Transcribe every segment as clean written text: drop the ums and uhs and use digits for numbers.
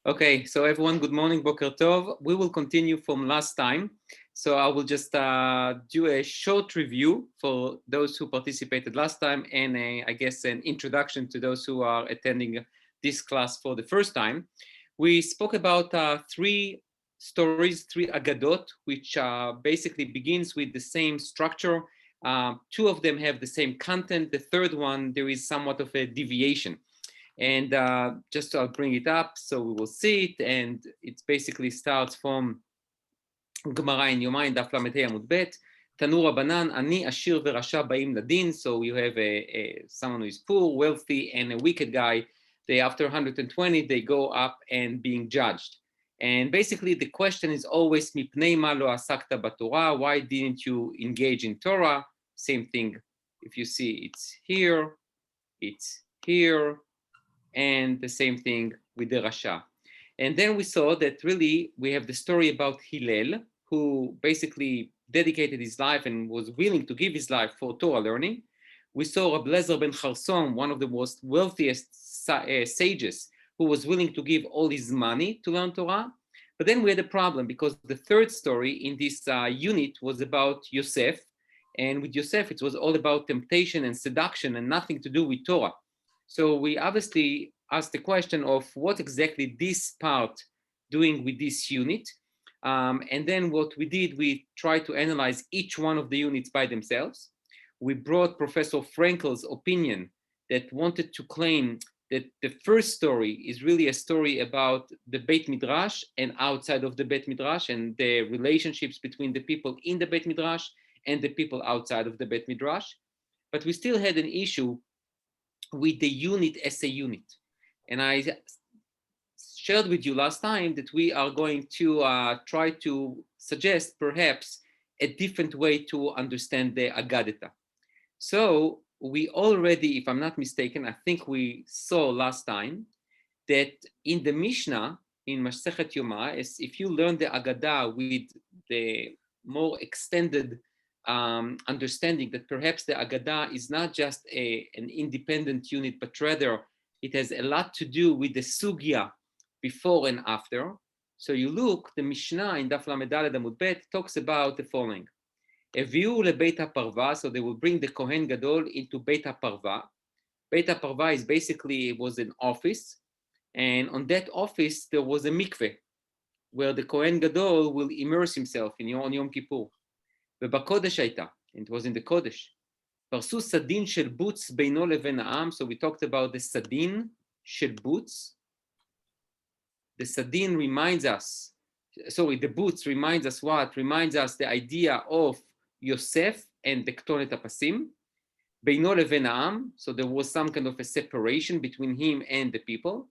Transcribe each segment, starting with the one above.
Okay, so everyone, good morning, Boker Tov. We will continue from last time. So I will just do a short review for those who participated last time and I guess an introduction to those who are attending this class for the first time. We spoke about three stories, three agadot, which basically begins with the same structure. Two of them have the same content. The third one, there is somewhat of a deviation. And just I'll bring it up so we will see it. And it basically starts from Gemara in Yomai, Daf Lamed Hei Amud Bet. Tanu Rabbanan, Ani, Ashir v'Rasha ba'im ladin. So you have someone who is poor, wealthy, and a wicked guy. They, after 120, they go up and being judged. And basically the question is always, Mipnei ma lo asakta b'Torah? Why didn't you engage in Torah? Same thing. If you see, it's here, and the same thing with the Rasha. And then we saw that really we have the story about Hillel, who basically dedicated his life and was willing to give his life for Torah learning. We saw Rabbi Lezer ben Charson, one of the most wealthiest sages, who was willing to give all his money to learn Torah. But then we had a problem because the third story in this unit was about Yosef. And with Yosef, it was all about temptation and seduction and nothing to do with Torah. So we obviously asked the question of what exactly this part doing with this unit. And then what we did, we tried to analyze each one of the units by themselves. We brought Professor Frankel's opinion that wanted to claim that the first story is really a story about the Beit Midrash and outside of the Beit Midrash and the relationships between the people in the Beit Midrash and the people outside of the Beit Midrash. But we still had an issue with the unit as a unit. And I shared with you last time that we are going to try to suggest perhaps a different way to understand the Agadeta. So we already, if I'm not mistaken, I think we saw last time that in the Mishnah, in Masechet Yoma, if you learn the Agadah with the more extended understanding that perhaps the Agadah is not just an independent unit, but rather it has a lot to do with the Sugya before and after. So you look, the Mishnah in Daf Lamed Daled Amud Bet talks about the following. Eviu lebeit haparva, so they will bring the Kohen Gadol into Beit haparva. Beit haparva is basically, it was an office, and on that office there was a mikveh where the Kohen Gadol will immerse himself on Yom Kippur. ובקודש הייתה, it was in the Kodesh. פרסו סדין של בוץ בינו לבין העם, so we talked about the סדין של בוץ. The sadin reminds us, sorry, the boots reminds us what? Reminds us the idea of Yosef and the Ktonet HaPasim. בינו לבין העם, so there was some kind of a separation between him and the people.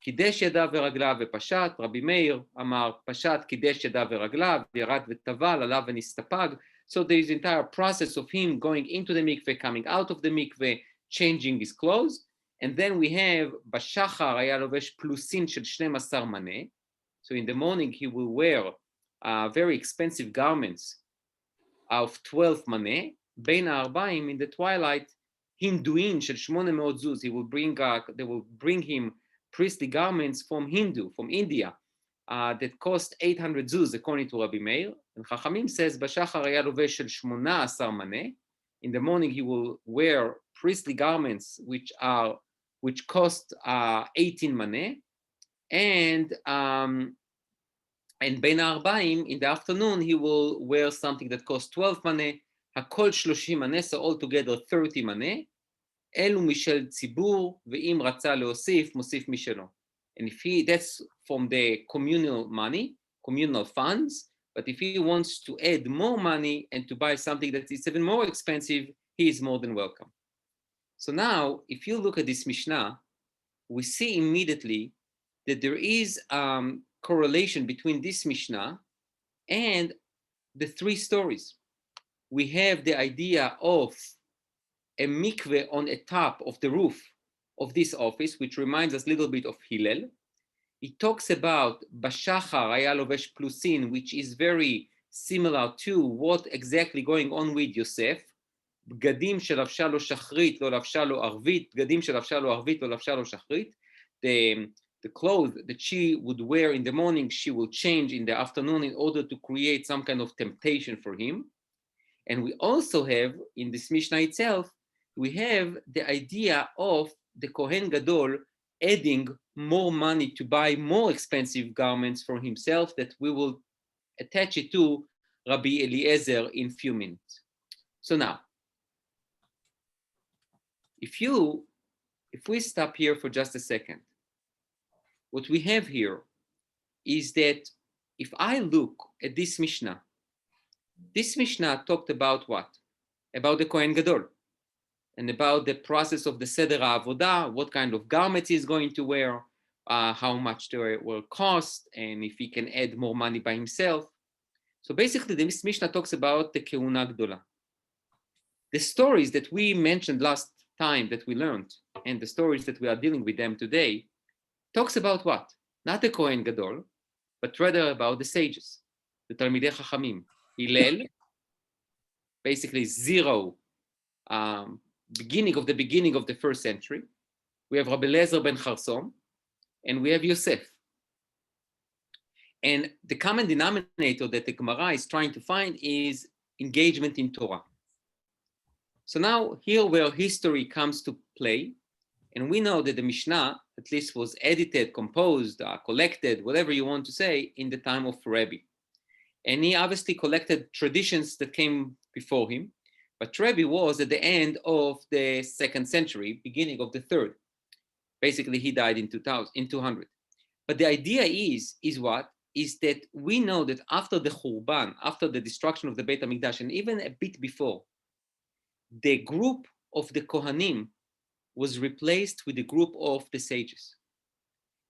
קידש ידיו ורגליו ופשט, רבי מאיר אמר, פשט קידש ידיו ורגליו, ירד וטבל, עליו ונסתפג. So there is entire process of him going into the mikveh, coming out of the mikveh, changing his clothes. And then we have, בשחר היה לובש פלוסין של 12 מנה. So in the morning he will wear very expensive garments of 12 מנה. בין הערביים, in the twilight, הינדואין של 800 זוז. They will bring him priestly garments from India, that cost 800 zuz, according to Rabbi Meir. And Chachamim says, בשחר היה לובש של 18 מנה. In the morning he will wear priestly garments which cost 18 מנה. And בין הערביים, in the afternoon, he will wear something that costs 12 מנה. הכל 30 מנה, so altogether 30 מנה. אלו משל ציבור, ואם רצה להוסיף, מוסיף משלו. And that's from the communal money, communal funds, but if he wants to add more money and to buy something that is even more expensive, he is more than welcome. So now, if you look at this Mishnah, we see immediately that there is correlation between this Mishnah and the three stories. We have the idea of a mikveh on a top of the roof of this office, which reminds us a little bit of Hillel. He talks about Bashachar היה לובש פלוסין, which is very similar to what exactly going on with Yosef. בגדים שלבשה לו שחרית, לא לבשה לו ערבית, בגדים שלבשה לו ערבית, לא לבשה לו שחרית. The the clothes that she would wear in the morning, she will change in the afternoon in order to create some kind of temptation for him. And we also have, in this Mishnah itself, we have the idea of the Kohen Gadol adding more money to buy more expensive garments for himself, that we will attach it to Rabbi Eliezer in few minutes. So now, if we stop here for just a second, what we have here is that if I look at this Mishnah talked about what? About the Kohen Gadol, and about the process of the Seder HaAvodah, what kind of garments he's going to wear, how much they will cost, and if he can add more money by himself. So basically, this Mishnah talks about the Kehuna Gdola. The stories that we mentioned last time that we learned, and the stories that we are dealing with them today, talks about what? Not the Kohen Gadol, but rather about the sages, the Talmidei Chachamim. Hillel, basically zero, beginning of the first century. We have Rabbi Eliezer ben Charsom, and we have Yosef. And the common denominator that the Gemara is trying to find is engagement in Torah. So now here where history comes to play, and we know that the Mishnah at least was edited, composed, collected, whatever you want to say, in the time of Rabbi. And he obviously collected traditions that came before him, but Rabbi was at the end of the 2nd century, beginning of the 3rd. Basically, he died in 200. But the idea is what? Is that we know that after the Churban, after the destruction of the Beit HaMikdash, and even a bit before, the group of the Kohanim was replaced with the group of the sages.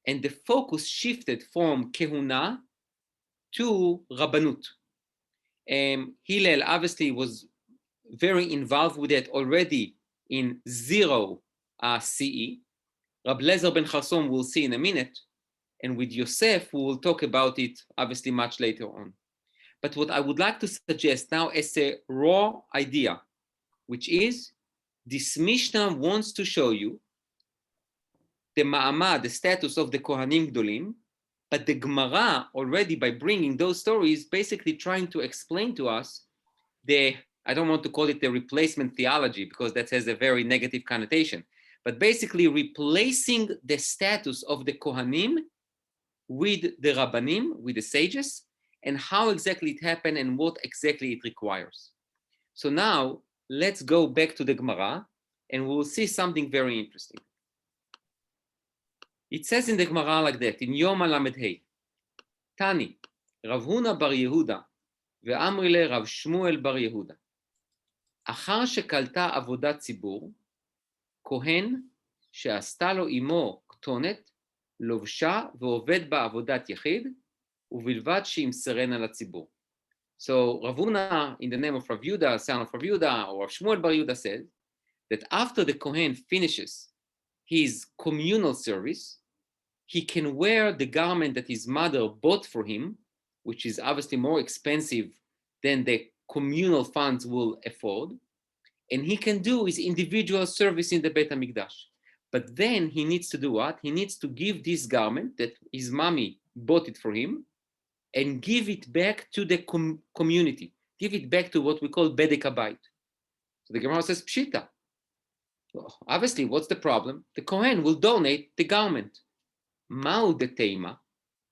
And the focus shifted from Kehuna to Rabbanut. Hillel obviously was very involved with it already in 0 CE. Rabbi Eliezer ben Charsom we'll see in a minute. And with Yosef, we will talk about it obviously much later on. But what I would like to suggest now as a raw idea, which is this Mishnah wants to show you the ma'amad, the status of the Kohanim Gdolim, but the Gemara already by bringing those stories basically trying to explain to us the, I don't want to call it the replacement theology because that has a very negative connotation, but basically replacing the status of the Kohanim with the Rabbanim, with the sages, and how exactly it happened and what exactly it requires. So now let's go back to the Gemara and we'll see something very interesting. It says in the Gemara like that, in Yom Lamed Hey, Tani, Rav Huna bar Yehuda, ve'amri le Rav Shmuel bar Yehuda, אחר שקלטה עבודת ציבור, כהן שעשתה לו עמו כתונת, לובשה ועובד בה עבודת יחיד, ובלבד שימסרנה לציבור. So Rav Huna, in the name of Rav Yehuda, son of Rav Yehuda, or Rav Shmuel bar Yehuda, says that after the Kohen finishes his communal service, he can wear the garment that his mother bought for him, which is obviously more expensive than the communal funds will afford, and he can do his individual service in the Beit HaMikdash. But then he needs to do what? He needs to give this garment that his mommy bought it for him and give it back to the community. Give it back to what we call Bedek Habayit. So the Gemara says, Pshita. Well, obviously, what's the problem? The Kohen will donate the garment. Ma'u de teima,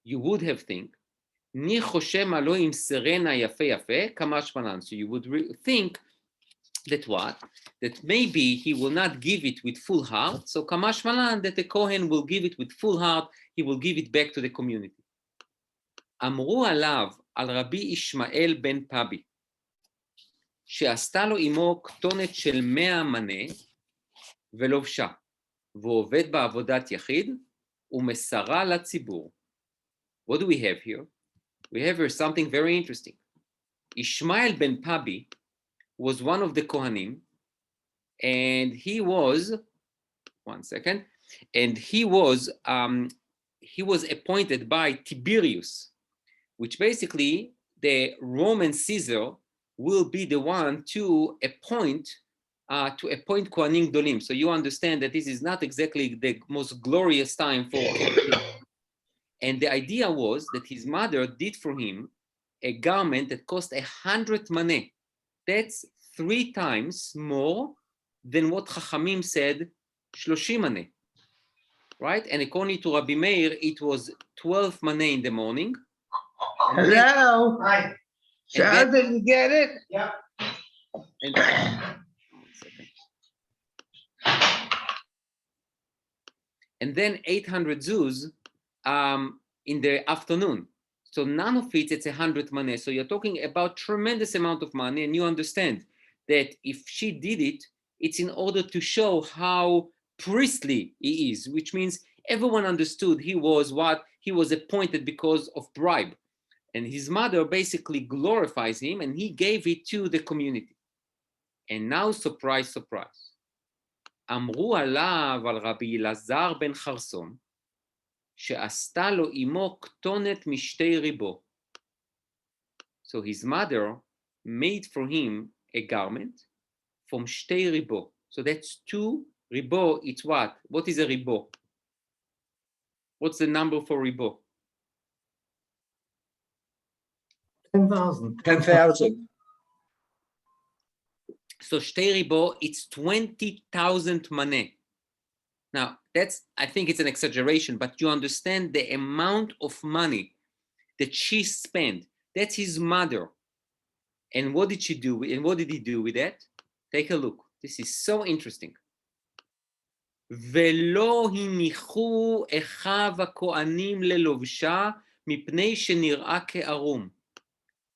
you would have think, ni choshema lo imserena yafe yafe kamash manan. So you would think that what? That maybe he will not give it with full heart. So kamash malan, that the Kohen will give it with full heart. He will give it back to the community. Amru alav al Rabbi Ishmael ben Pabi, שעשתה לו עמו כתונת של 100 מנה ולובשה, ועובד בעבודת יחיד, ומסרה לציבור. What do we have here? We have here something very interesting. Ishmael ben Pabi was one of the Kohanim, and he was, he was appointed by Tiberius, which basically the Roman Caesar will be the one to appoint to appoint Kohanim Gdolim. So you understand that this is not exactly the most glorious time for Kohanim. And the idea was that his mother did for him a garment that cost 100 maneh. That's 3 times more than what Chachamim said, 30 maneh. Right? And according to Rabbi Meir, it was 12 maneh in the morning. Hello. Hi. So did you get it? Yeah. And, and then 800 zuz in the afternoon. So none of it's 100 maneh. So you're talking about tremendous amount of money, and you understand that if she did it, it's in order to show how priestly he is, which means everyone understood he was what? He was appointed because of bribe. And his mother basically glorifies him, and he gave it to the community. And now, surprise, surprise. אמרו עליו על רבי אלעזר בן חרסון, שעשתה לו אמו כתונת משתי ריבו. So his mother made for him a garment from שתי ריבו. So that's 2 ריבו. It's what? What is a ריבו? What's the number for ריבו? 10,000. 10,000. So שתי ריבו, it's 20,000 maneh. Now, that's, I think it's an exaggeration, but you understand the amount of money that she spent. That's his mother. And what did she do? And what did he do with that? Take a look. This is so interesting. ולא הניחו אחיו הכהנים ללובשה מפני שנראה כערום.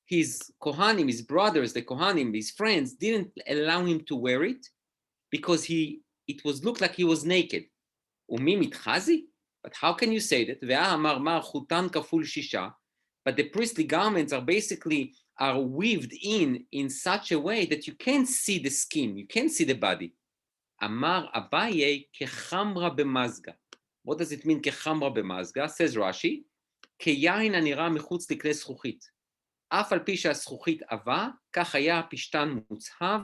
His Kohanim, his brothers, the Kohanim, his friends, didn't allow him to wear it because it looked like he was naked. ומי מתחזי? But how can you say that? והאמר מר חותן כפול 6. But the priestly garments are weaved in such a way that you can't see the skin, you can't see the body. אמר אביי כחמרה במזגה. What does it mean כחמרה במזגה? Says Rashi, כיין הנראה מחוץ לכלי זכוכית. אף על פי שהזכוכית עבה, כך היה הפשתן מוצהב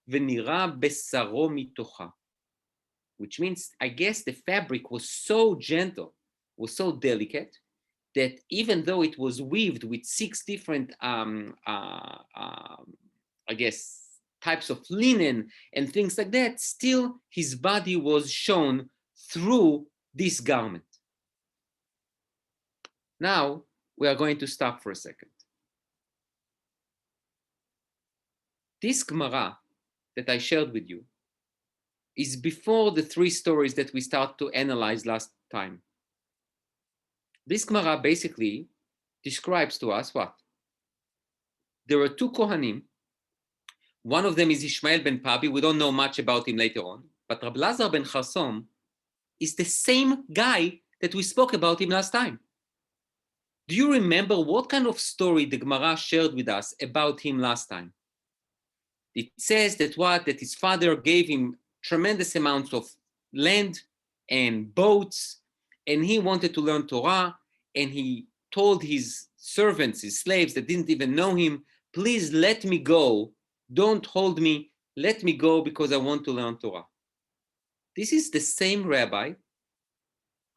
ונראה בשרו מתוכה. Which means, I guess the fabric was so gentle, was so delicate, that even though it was weaved with 6 different, I guess, types of linen and things like that, still his body was shown through this garment. Now, we are going to stop for a second. This Gemara that I shared with you is before the 3 stories that we start to analyze last time. This Gemara basically describes to us what? There are 2 Kohanim. One of them is Ishmael ben Pabi. We don't know much about him later on. But Rabbi Lazar ben Charsom is the same guy that we spoke about him last time. Do you remember what kind of story the Gemara shared with us about him last time? It says that his father gave him tremendous amounts of land and boats, and he wanted to learn Torah, and he told his servants, his slaves that didn't even know him, please let me go, don't hold me, let me go because I want to learn Torah. This is the same rabbi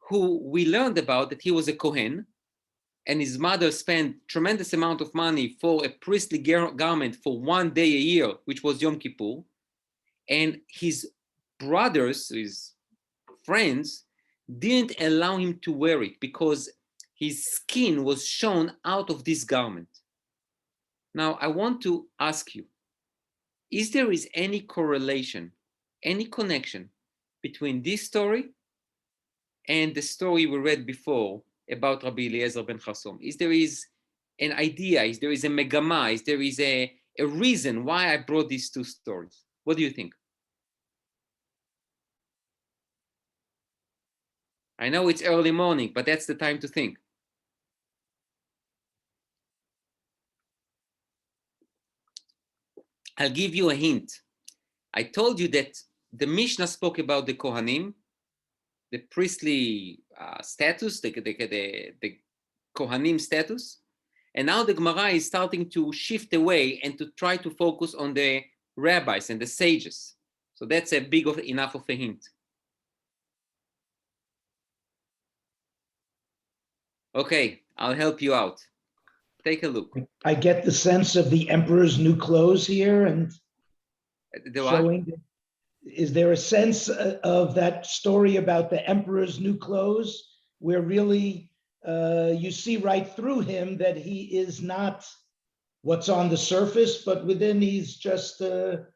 who we learned about that he was a Kohen, and his mother spent tremendous amount of money for a priestly garment for 1 day a year, which was Yom Kippur. And his brothers, his friends, didn't allow him to wear it because his skin was shown out of this garment. Now, I want to ask you, is there any correlation, any connection between this story and the story we read before about Rabbi Eliezer ben Charsom? Is there an idea, is there a megama, is there a reason why I brought these 2 stories? What do you think? I know it's early morning, but that's the time to think. I'll give you a hint. I told you that the Mishnah spoke about the Kohanim, the priestly status, the Kohanim status. And now the Gemara is starting to shift away and to try to focus on the rabbis and the sages. So that's a big enough of a hint. Okay, I'll help you out. Take a look. I get the sense of the emperor's new clothes here and showing. Is there a sense of that story about the emperor's new clothes where really you see right through him that he is not what's on the surface, but within he's just not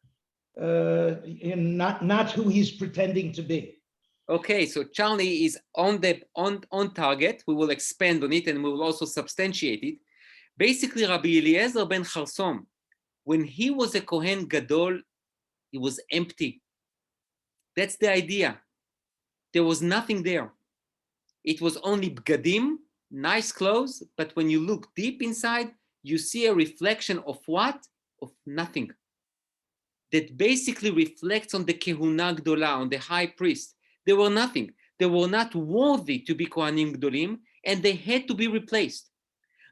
who he's pretending to be? Okay, so Charlie is on target. We will expand on it and we will also substantiate it. Basically, Rabbi Eliezer ben Charsom, when he was a Kohen Gadol, he was empty. That's the idea. There was nothing there. It was only bgadim, nice clothes, but when you look deep inside, you see a reflection of what? Of nothing. That basically reflects on the Kehuna Gdola, on the high priest. They were nothing. They were not worthy to be Kohanim Gdolim, and they had to be replaced.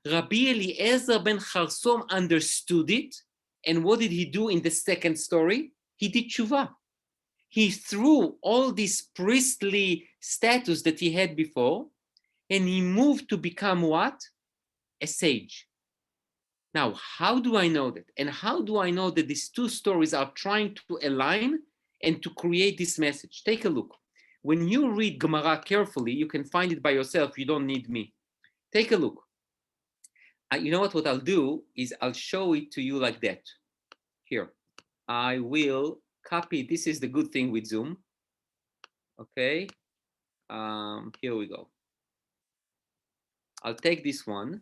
Rabbi Eliezer ben Charsom understood it, and what did he do in the second story? He did tshuva. He threw all this priestly status that he had before, and he moved to become what? A sage. Now, how do I know that? And how do I know that these two stories are trying to align and to create this message? Take a look. When you read Gemara carefully, you can find it by yourself. You don't need me. Take a look. You know what I'll do is I'll show it to you like that. Here. I will copy. This is the good thing with Zoom. Okay. Here we go. I'll take this one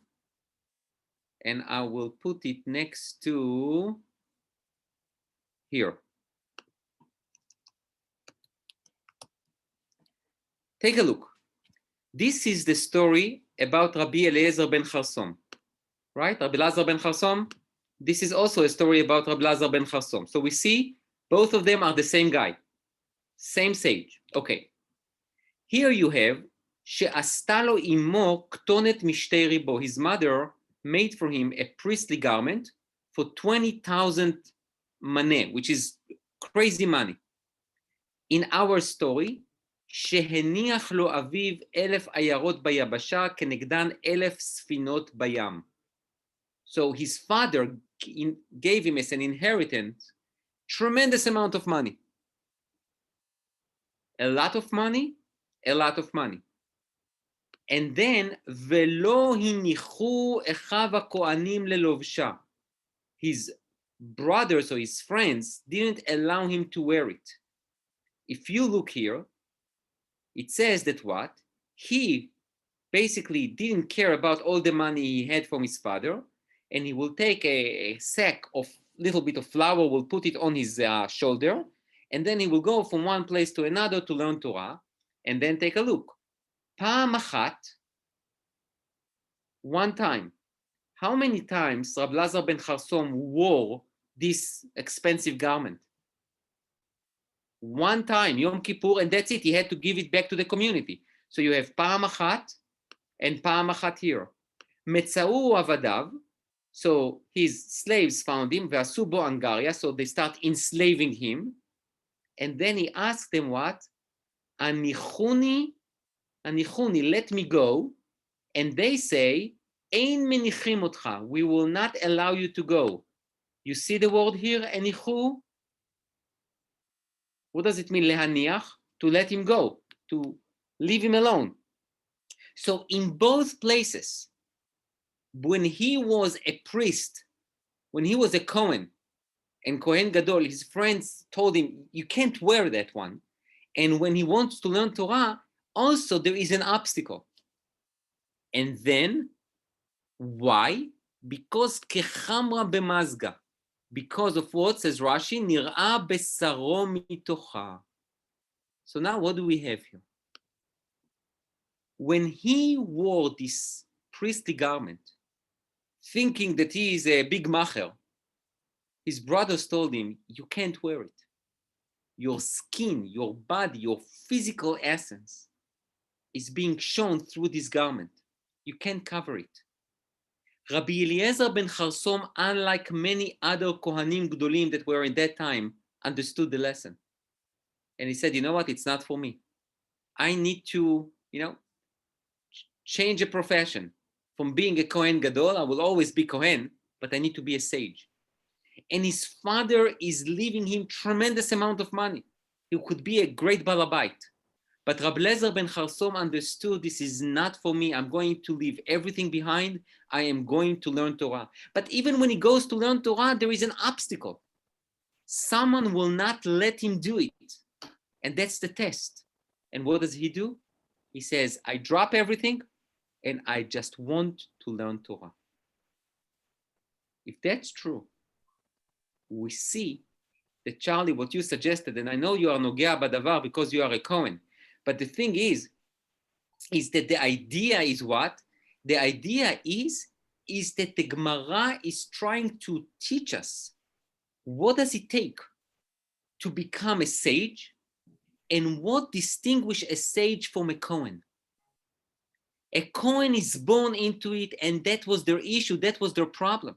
and I will put it next to here. Take a look. This is the story about Rabbi Eliezer ben Charsom, right? Rabbi Eliezer ben Charsom. This is also a story about Rabbi Eliezer ben Charsom. So we see both of them are the same guy, same sage. Okay. Here you have she'asta lo imo ktonet mishtei ribo. His mother made for him a priestly garment for 20,000 maneh, which is crazy money. In our story, שהניח לו אביו 1,000 עיירות ביבשה כנגדן 1,000 ספינות בים. So his father gave him as an inheritance tremendous amount of money. A lot of money, a lot of money. And then, ולא הניחו אחיו הכהנים ללובשה. His brothers or his friends didn't allow him to wear it. If you look here, it says that what? He basically didn't care about all the money he had from his father, and he will take a sack of little bit of flour, will put it on his shoulder, and then he will go from one place to another to learn Torah, and then take a look. פעם אחת, one time. How many times Rabbi Eliezer ben Charsom wore this expensive garment? One time, Yom Kippur, and that's it. He had to give it back to the community. So you have פעם אחת and פעם אחת here. מצאו עבדיו, so his slaves found him, ועשו בו הנגריה, so they start enslaving him. And then he asked them what? הניחוני, let me go. And they say, אין מניחים אותך, we will not allow you to go. You see the word here, הניחו? What does it mean, להניח? To let him go, to leave him alone. So in both places, when he was a priest, when he was a Kohen, and Kohen Gadol, his friends told him, you can't wear that one. And when he wants to learn Torah, also there is an obstacle. And then, why? Because kechamra b'mazga. Because of what, says Rashi, nir'a besaro mitocha. So now what do we have here? When he wore this priestly garment, thinking that he is a big macher, his brothers told him, you can't wear it. Your skin, your body, your physical essence is being shown through this garment. You can't cover it. Rabbi Eliezer ben Charsom, unlike many other Kohanim Gdolim that were in that time, understood the lesson. And he said, you know what? It's not for me. I need to, change a profession. From being a Kohen Gadol, I will always be Kohen, but I need to be a sage. And his father is leaving him tremendous amount of money. He could be a great balabait. But Rabbi Lezer ben Charsom understood, this is not for me. I'm going to leave everything behind. I am going to learn Torah. But even when he goes to learn Torah, there is an obstacle. Someone will not let him do it. And that's the test. And what does he do? He says, I drop everything and I just want to learn Torah. If that's true, we see that, Charlie, what you suggested, and I know you are Nogea Badavar because you are a Cohen, but the thing is that the idea is what? The idea is that the Gemara is trying to teach us what does it take to become a sage and what distinguishes a sage from a Cohen. A Cohen is born into it, and that was their issue, that was their problem.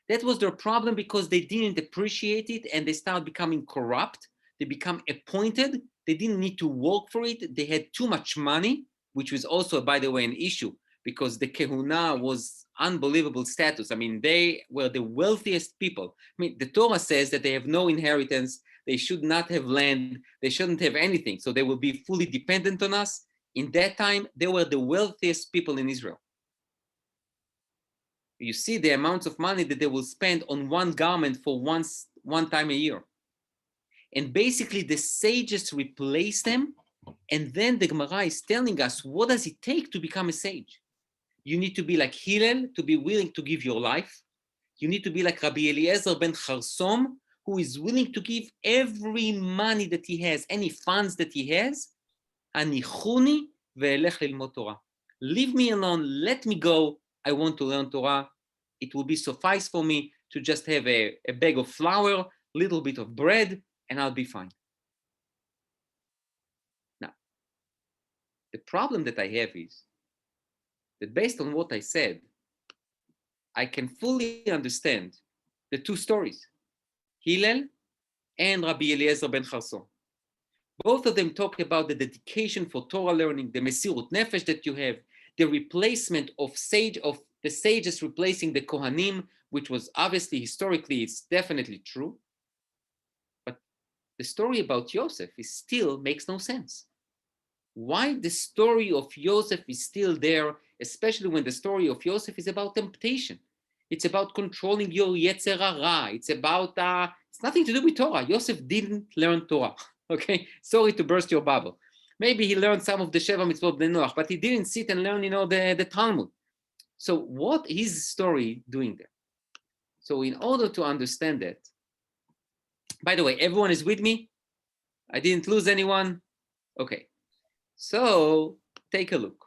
That was their problem because they didn't appreciate it and they started becoming corrupt. They become appointed. They didn't need to work for it. They had too much money, which was also, by the way, an issue because the Kehuna was unbelievable status. I mean, they were the wealthiest people. I mean, the Torah says that they have no inheritance. They should not have land. They shouldn't have anything. So they will be fully dependent on us. In that time, they were the wealthiest people in Israel. You see the amounts of money that they will spend on one garment for one time a year. And basically the sages replace them. And then the Gemara is telling us, what does it take to become a sage? You need to be like Hillel, to be willing to give your life. You need to be like Rabbi Eliezer ben Charsom, who is willing to give every money that he has, any funds that he has. Anichuni ve'elech lilmod Torah. Leave me alone, let me go. I want to learn Torah. It will be suffice for me to just have a bag of flour, little bit of bread, and I'll be fine. Now, the problem that I have is that based on what I said, I can fully understand the two stories, Hillel and Rabbi Eliezer ben Charsom. Both of them talk about the dedication for Torah learning, the Mesirut Nefesh that you have, the replacement of the sages replacing the Kohanim, which was obviously historically, it's definitely true. But the story about Yosef still makes no sense. Why the story of Yosef is still there, especially when the story of Yosef is about temptation. It's about controlling your Yetzer Hara. It's about, it's nothing to do with Torah. Yosef didn't learn Torah, okay? Sorry to burst your bubble. Maybe he learned some of the Sheva Mitzvot Bnei Noach, but he didn't sit and learn, the Talmud. So what is his story doing there? So in order to understand that, by the way, everyone is with me? I didn't lose anyone? Okay. So take a look.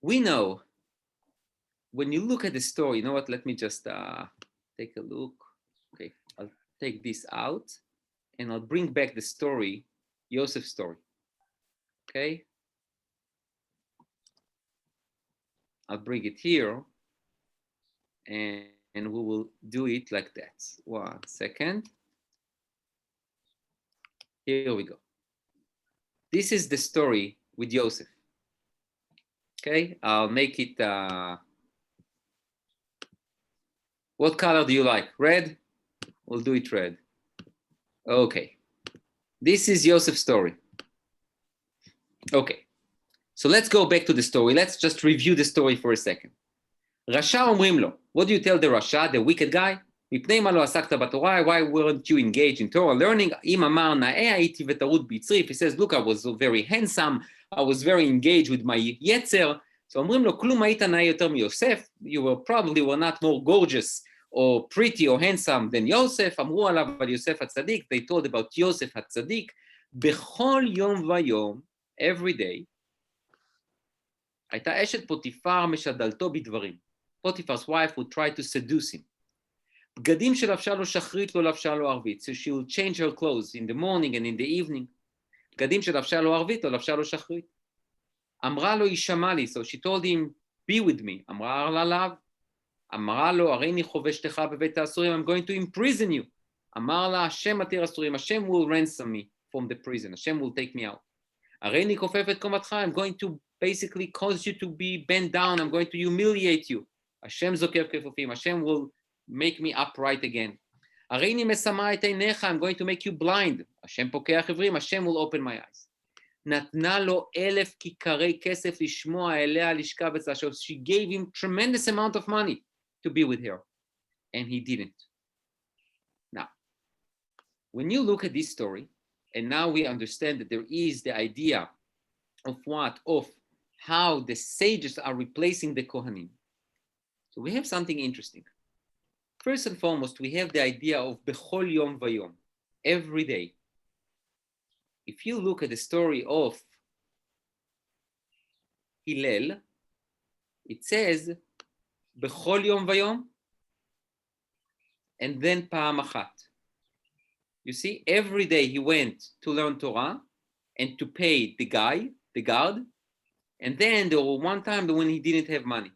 We know when you look at the story, you know what? Let me just take a look. Okay, I'll take this out and I'll bring back the story, Yosef's story. Okay. I'll bring it here and we will do it like that. 1 second. Here we go. This is the story with Yosef. Okay, I'll make it, what color do you like? Red? We'll do it red. Okay, this is Yosef's story. Okay, so let's go back to the story. Let's just review the story for a second. Rasha אומרים לו, what do you tell the Rasha, the wicked guy? מפני מה לא עסקת בתורה? Why weren't you engaged in Torah learning? אם אמר נאה הייתי וטרוד ביצרי. If he says, look, I was very handsome, I was very engaged with my yetzer. So אומרים לו, כלום היית נאה יותר מיוסף. You were not more gorgeous or pretty or handsome than Yosef. אמרו עליו על יוסף הצדיק. They told about Yosef הצדיק. בכל יום ויום, every day, הייתה אשת פוטיפר משדלתו בדברים. Potiphar's wife would try to seduce him. בגדים שלבשה לו שחרית לא לבשה לו ערבית. So she will change her clothes in the morning and in the evening. בגדים שלבשה לו ערבית לא לבשה לו שחרית. אמרה לו ישמע לי, so she told him, be with me. אמרה עליו, אמרה לו, הרי אני חובשתך בבית האסורים, I'm going to imprison you. אמר לה, השם מתיר אסורים, Hashem will ransom me from the prison, Hashem will take me out. הריני כופף את קומתך, I'm going to basically cause you to be bent down, I'm going to humiliate you. Hashem זוקף כפופים, Hashem will make me upright again. הריני משמה את עיניך, I'm going to make you blind. Hashem פוקח עיוורים, Hashem will open my eyes. נתנה לו 1,000 כיכרי כסף לשמוע אליה לשכב אצלה. So she gave him tremendous amount of money to be with her. And he didn't. Now, when you look at this story, and now we understand that there is the idea of what? Of how the sages are replacing the Kohanim. So we have something interesting. First and foremost, we have the idea of Bechol Yom Vayom, every day. If you look at the story of Hillel, it says Bechol Yom Vayom, and then Pa'am Achat. You see, every day he went to learn Torah and to pay the guard, and then there was one time when he didn't have money.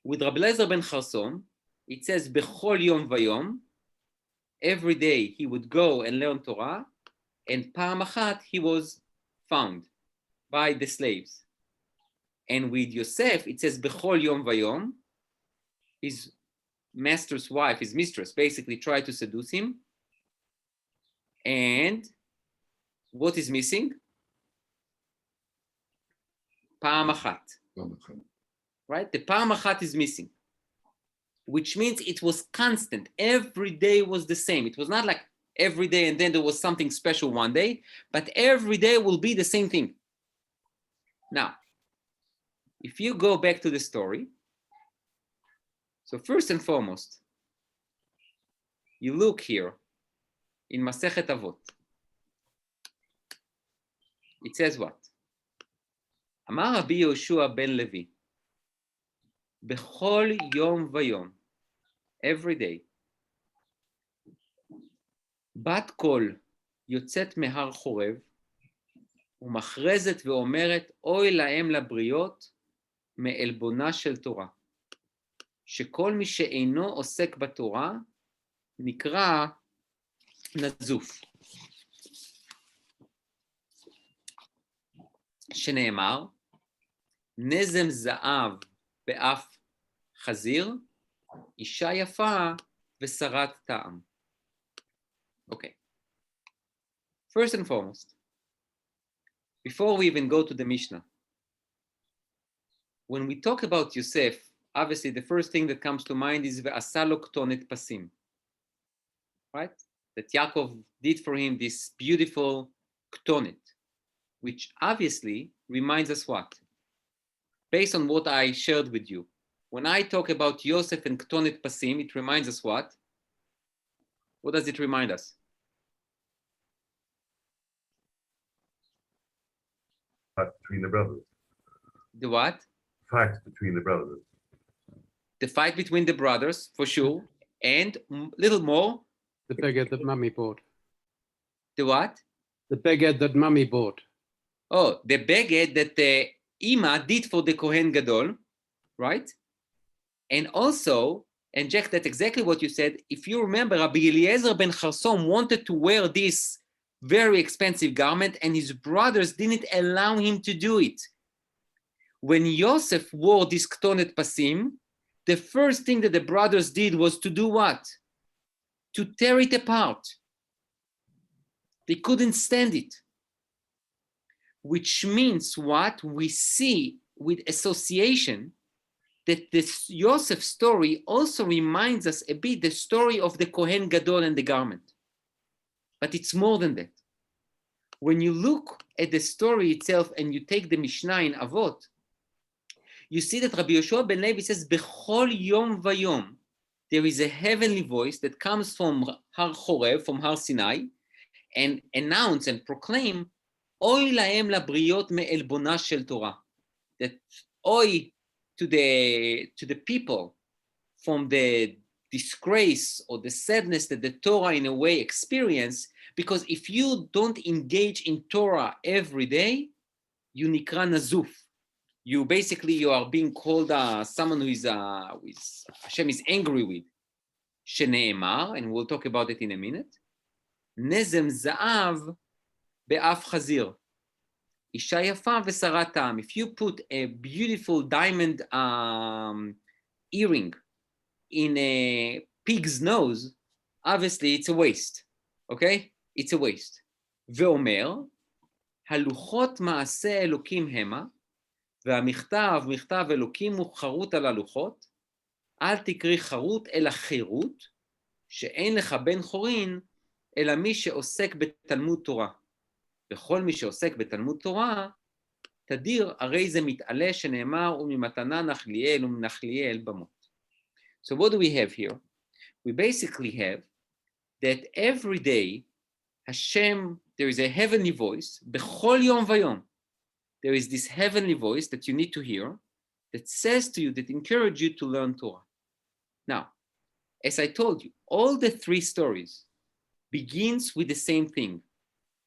With Rabbi Eliezer ben Charson, it says Bechol Yom Vayom, every day he would go and learn Torah, and Pa'am Achat he was found by the slaves. And with Yosef, it says Bechol Yom Vayom, his master's wife, his mistress, basically tried to seduce him. And what is missing? Pa'am Achat. Right? The Pa'am Achat is missing, which means it was constant. Every day was the same. It was not like every day and then there was something special one day, but every day will be the same thing. Now, if you go back to the story, so first and foremost, you look here in Masechet Avot. It says what? Amar Rabbi Yehoshua ben Levi, Bechol Yom Vayom, every day, בת קול יוצאת מהר חורב ומכרזת ואומרת אוי להם לבריות מעלבונה של תורה, שכל מי שאינו עוסק בתורה נקרא נזוף. שנאמר, נזם זהב באף חזיר, אישה יפה ושרת טעם. Okay. First and foremost, before we even go to the Mishnah, when we talk about Yosef, obviously the first thing that comes to mind is Ve'asa lo ktonet pasim, right? That Yaakov did for him this beautiful ktonet, which obviously reminds us what? Based on what I shared with you, when I talk about Yosef and ktonet pasim, it reminds us what? What does it remind us? Fight between the brothers. The what? Fight between the brothers. The fight between the brothers, for sure. And little more. The beged that mummy bought. The what? The beged that mummy bought. Oh, the beged that the Ima did for the Kohen Gadol, right? And also, and Jack, that's exactly what you said. If you remember, Rabbi Eliezer ben Charson wanted to wear this very expensive garment and his brothers didn't allow him to do it. When Yosef wore this ktonet pasim, the first thing that the brothers did was to do what? To tear it apart. They couldn't stand it. Which means what? We see with association that this Yosef story also reminds us a bit the story of the Kohen Gadol and the garment. But it's more than that. When you look at the story itself and you take the Mishnah in Avot, you see that Rabbi Yehoshua ben Levi says, Bechol Yom Vayom, there is a heavenly voice that comes from Har Chorev, from Har Sinai, and announce and proclaim, Oy lahem labriot me'elbona shel Torah, that oy to the people from the disgrace or the sadness that the Torah in a way experience, because if you don't engage in Torah every day, you nikra nazuf. You basically, you are being called someone who is Hashem is angry with. שנאמר, and we'll talk about it in a minute, נזם זהב באף חזיר. אישה יפה ושרת טעם. If you put a beautiful diamond earring in a pig's nose, obviously it's a waste, okay? It's a waste. ואומר, הלוחות מעשה אלוקים המה, והמכתב, מכתב אלוקים הוא חרוט על הלוחות, אל תקרי חרוט אלא חירות, שאין לך בן חורין, אלא מי שעוסק בתלמוד תורה. וכל מי שעוסק בתלמוד תורה, תדיר, הרי זה מתעלה שנאמר, וממתנה נחליאל ומנחליאל במות. So what do we have here? We basically have that every day, Hashem, there is a heavenly voice, בכל יום ויום. There is this heavenly voice that you need to hear, that says to you, that encourages you to learn Torah. Now, as I told you, all the three stories begins with the same thing.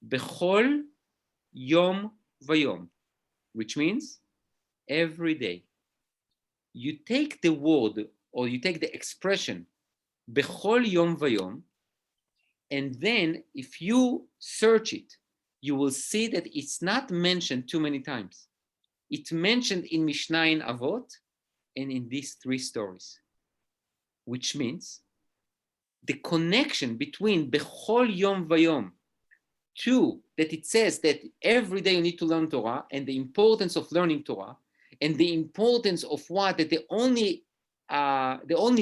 Bechol yom vayom, which means every day. You take the word, or you take the expression, Bechol yom vayom, and then if you search it, you will see that it's not mentioned too many times. It's mentioned in Mishnah in Avot and in these three stories, which means the connection between Bechol Yom Vayom to that it says that every day you need to learn Torah and the importance of learning Torah and the importance of what that the only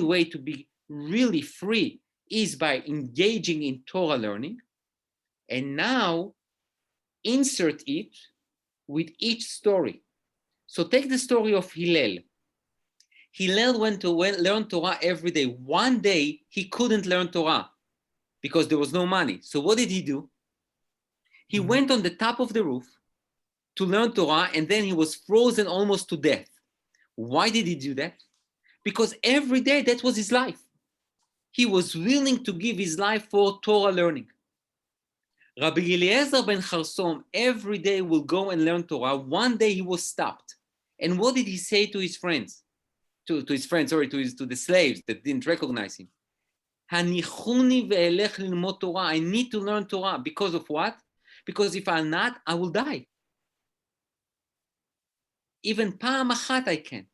way to be really free is by engaging in Torah learning. And now insert it with each story. So take the story of Hillel. Hillel went to learn Torah every day. One day he couldn't learn Torah because there was no money. So what did he do? He went on the top of the roof to learn Torah, and then he was frozen almost to death. Why did he do that? Because every day that was his life. He was willing to give his life for Torah learning. Rabbi Eliezer ben Charsom every day will go and learn Torah. One day he was stopped. And what did he say to his friends? To the slaves that didn't recognize him. Hanichuni ve'elech lilmod Torah. I need to learn Torah. Because of what? Because if I'm not, I will die. Even pa'am achat I can't.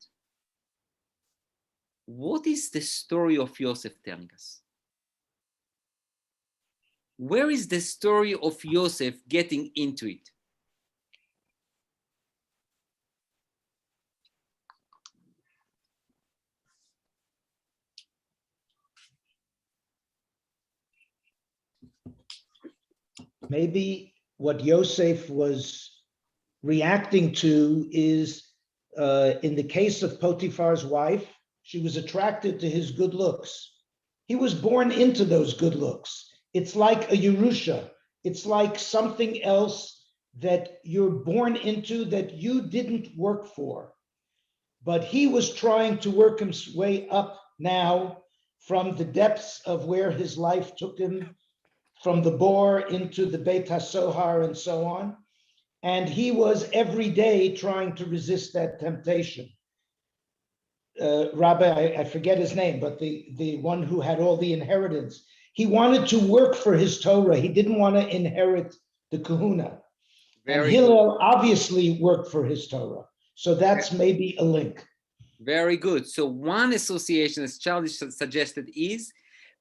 What is the story of Yosef telling us? Where is the story of Yosef getting into it? Maybe what Yosef was reacting to is, in the case of Potiphar's wife, she was attracted to his good looks. He was born into those good looks. It's like a Yerusha. It's like something else that you're born into that you didn't work for. But he was trying to work his way up now from the depths of where his life took him, from the bore into the Beit HaSohar and so on. And he was every day trying to resist that temptation. Rabbi, I forget his name, but the one who had all the inheritance, he wanted to work for his Torah. He didn't want to inherit the kahuna. And Hillel obviously worked for his Torah. So that's maybe a link. Very good. So one association, as Charlie suggested, is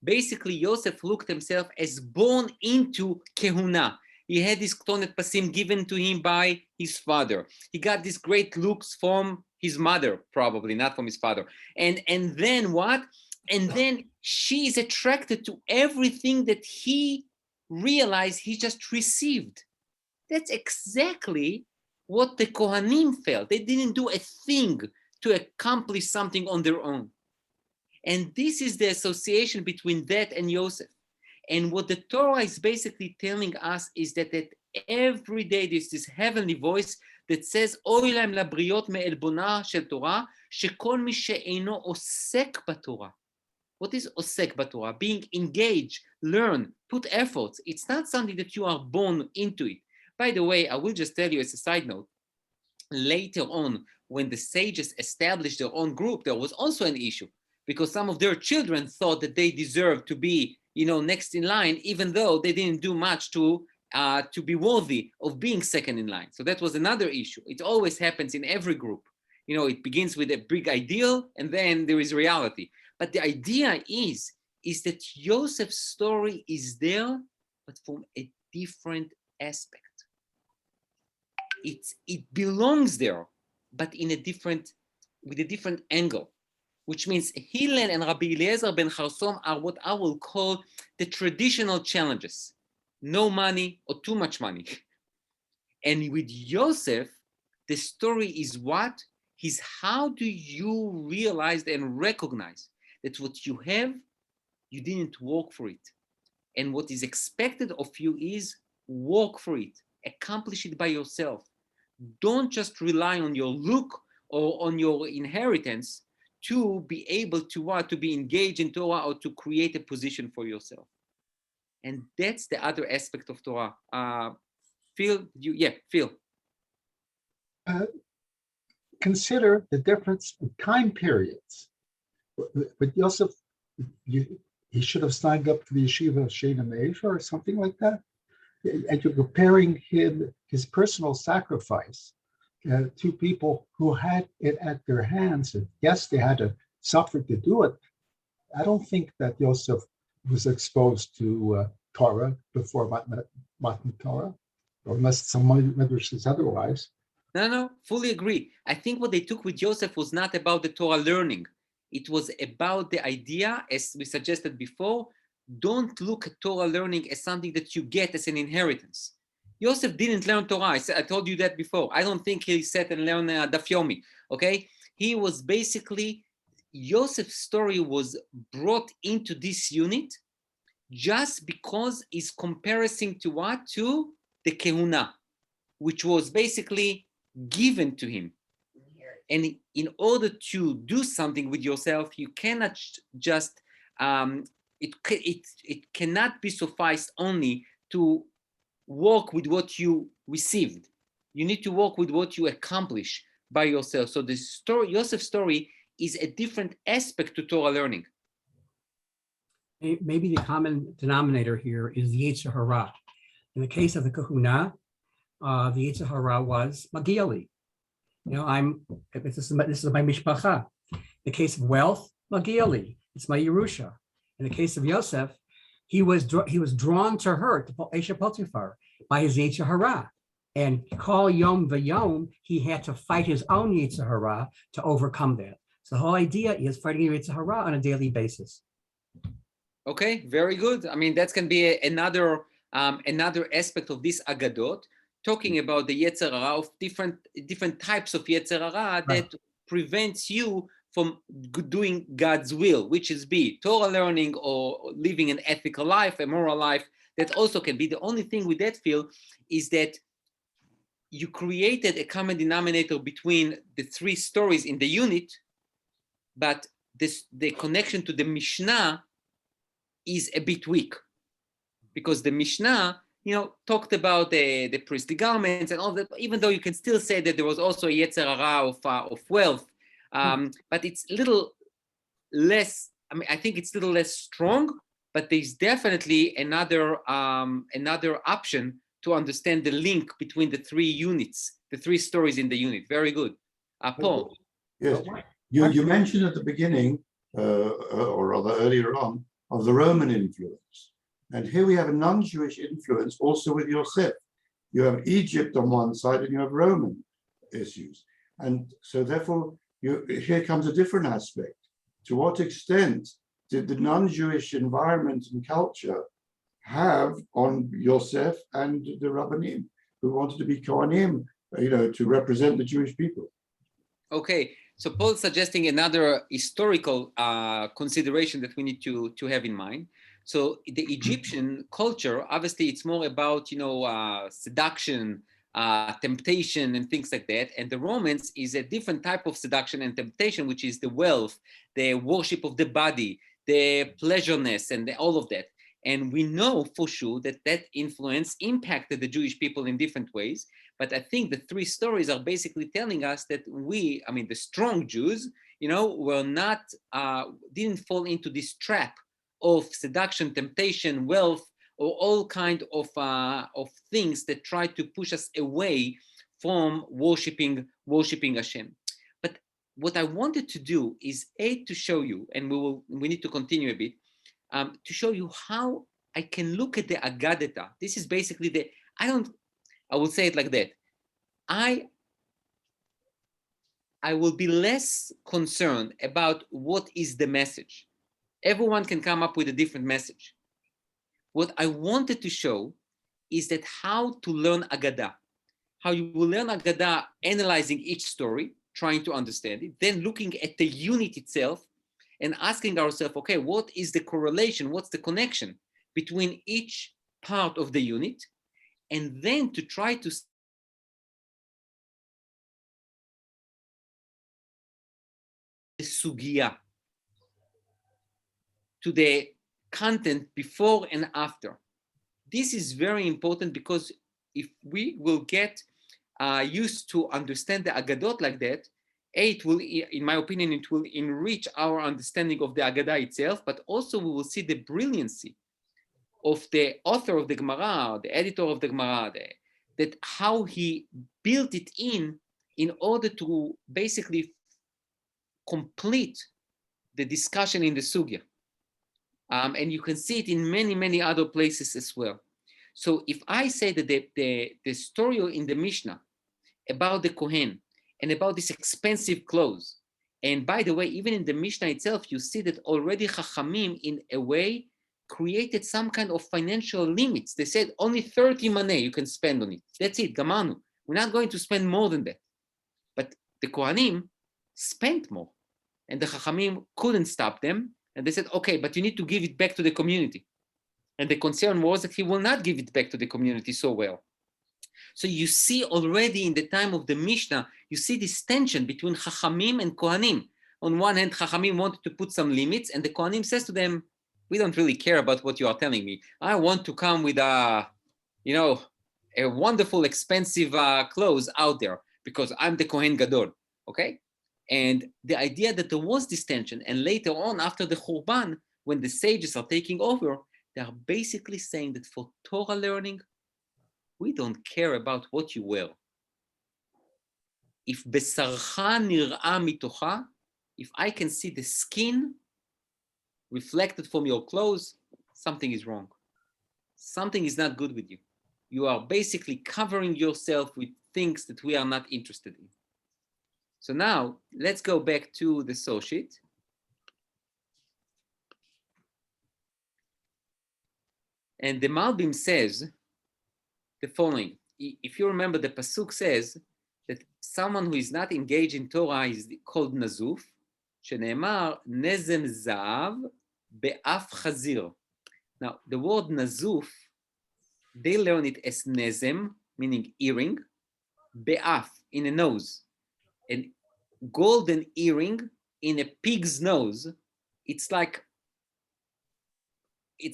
basically Yosef looked himself as born into kehuna. He had this Ktonet Pasim given to him by his father. He got these great looks from his mother, probably not from his father. And then what? And then she is attracted to everything that he realized he just received. That's exactly what the Kohanim felt. They didn't do a thing to accomplish something on their own. And this is the association between that and Yosef. And what the Torah is basically telling us is that every day there's this heavenly voice that says, Oy lהם לבריות מעלבונה של תורה, שכל מי שאינו עוסק בתורה. What is עוסק בתורה? Being engaged, learn, put efforts. It's not something that you are born into it. By the way, I will just tell you as a side note, later on, when the sages established their own group, there was also an issue. because some of their children thought that they deserved to be, next in line, even though they didn't do much to be worthy of being second in line. So that was another issue. It always happens in every group. It begins with a big ideal, and then there is reality. But the idea is that Joseph's story is there, but from a different aspect. It belongs there, but with a different angle, which means Hillel and Rabbi Eliezer ben Charsom are what I will call the traditional challenges. No money or too much money. And with Yosef, the story is what? Is how do you realize and recognize that what you have, you didn't work for it. And what is expected of you is work for it, accomplish it by yourself. Don't just rely on your look or on your inheritance to be able to be engaged in Torah or to create a position for yourself. And that's the other aspect of Torah. Phil. Consider the difference in time periods. With Yosef, he should have signed up for the yeshiva of Shena Meisha or something like that. And you're comparing his personal sacrifice to people who had it at their hands. And yes, they had to suffer to do it. I don't think that Yosef was exposed to Torah before Matan Torah, or unless someone says otherwise. No, fully agree. I think what they took with Joseph was not about the Torah learning. It was about the idea, as we suggested before, don't look at Torah learning as something that you get as an inheritance. Joseph didn't learn Torah. I told you that before. I don't think he sat and learned Daf Yomi, okay? He was basically, Joseph's story was brought into this unit just because it's comparison to what? To the Kehuna, which was basically given to him. And in order to do something with yourself, you cannot just, it cannot be sufficed only to work with what you received. You need to work with what you accomplish by yourself. So the story, Joseph's story, is a different aspect to Torah learning. Maybe the common denominator here is the Yetzer Hara. In the case of the Kahuna, the Yetzer Hara was Magiali. This is my mishpacha. In the case of wealth, Magiali, it's my Yerusha. In the case of Yosef, he was drawn to her, to Esha Potiphar, by his Yetzer Hara. And Kol Yom V'Yom, he had to fight his own Yetzer Hara to overcome that. So the whole idea is fighting your Yetzer Hara on a daily basis. Okay, very good. I mean, that can be another aspect of this Agadot, talking about the Yetzer Hara of different types of Yetzer Hara that prevents you from doing God's will, which is be Torah learning or living an ethical life, a moral life. That also can be. The only thing with that field is that you created a common denominator between the three stories in the unit, but the connection to the Mishnah is a bit weak, because the Mishnah, talked about the priestly garments and all that, even though you can still say that there was also a Yetzer Hara of wealth, but it's a little less, I think it's a little less strong, but there's definitely another option to understand the link between the three units, the three stories in the unit. Very good. Paul. Yes, you mentioned at the beginning, or rather earlier on, of the Roman influence. And here we have a non-Jewish influence also with Yosef. You have Egypt on one side and you have Roman issues. And so therefore, here comes a different aspect. To what extent did the non-Jewish environment and culture have on Yosef and the Rabbanim, who wanted to be Kohanim, to represent the Jewish people? Okay, so Paul's suggesting another historical consideration that we need to have in mind. So the Egyptian culture, obviously, it's more about seduction, temptation, and things like that. And the Romans is a different type of seduction and temptation, which is the wealth, the worship of the body, the pleasureness, and all of that. And we know for sure that influence impacted the Jewish people in different ways. But I think the three stories are basically telling us that the strong Jews, were not, didn't fall into this trap of seduction, temptation, wealth, or all kind of things that try to push us away from worshiping Hashem. But what I wanted to do is to show you, and we need to continue a bit, to show you how I can look at the Agadeta. This is basically I will say it like that. I will be less concerned about what is the message. Everyone can come up with a different message. What I wanted to show is that how to learn Agadah, how you will learn Agadah analyzing each story, trying to understand it, then looking at the unit itself and asking ourselves, okay, what is the correlation? What's the connection between each part of the unit? And then to try to the sugya, to the content before and after. This is very important because if we will get used to understand the Agadot like that, it will, in my opinion, it will enrich our understanding of the Agadah itself, but also we will see the brilliancy of the author of the Gemara, the editor of the Gemara, that how he built it in order to basically complete the discussion in the sugya. And you can see it in many, many other places as well. So if I say that the story in the Mishnah about the Kohen and about this expensive clothes, and by the way, even in the Mishnah itself, you see that already Chachamim, in a way, created some kind of financial limits. They said only 30 maneh you can spend on it. That's it, Gamanu. We're not going to spend more than that. But the Kohanim spent more, and the Chachamim couldn't stop them. And they said, okay, but you need to give it back to the community. And the concern was that he will not give it back to the community so well. So you see already in the time of the Mishnah, you see this tension between Chachamim and Kohanim. On one hand, Chachamim wanted to put some limits, and the Kohanim says to them, we don't really care about what you are telling me. I want to come with a wonderful, expensive clothes out there because I'm the Kohen Gadol, okay? And the idea that there was this tension, and later on, after the Churban, when the sages are taking over, they are basically saying that for Torah learning, we don't care about what you wear. If besarcha nir'a mitocha, if I can see the skin reflected from your clothes, something is wrong. Something is not good with you. You are basically covering yourself with things that we are not interested in. So now, let's go back to the source sheet. And the Malbim says the following. If you remember, the Pasuk says that someone who is not engaged in Torah is called Nazuf, shene'emar nezem zav be'af chazir. Now, the word Nazuf, they learn it as nezem, meaning earring, be'af, in a nose. An golden earring in a pig's nose, it's a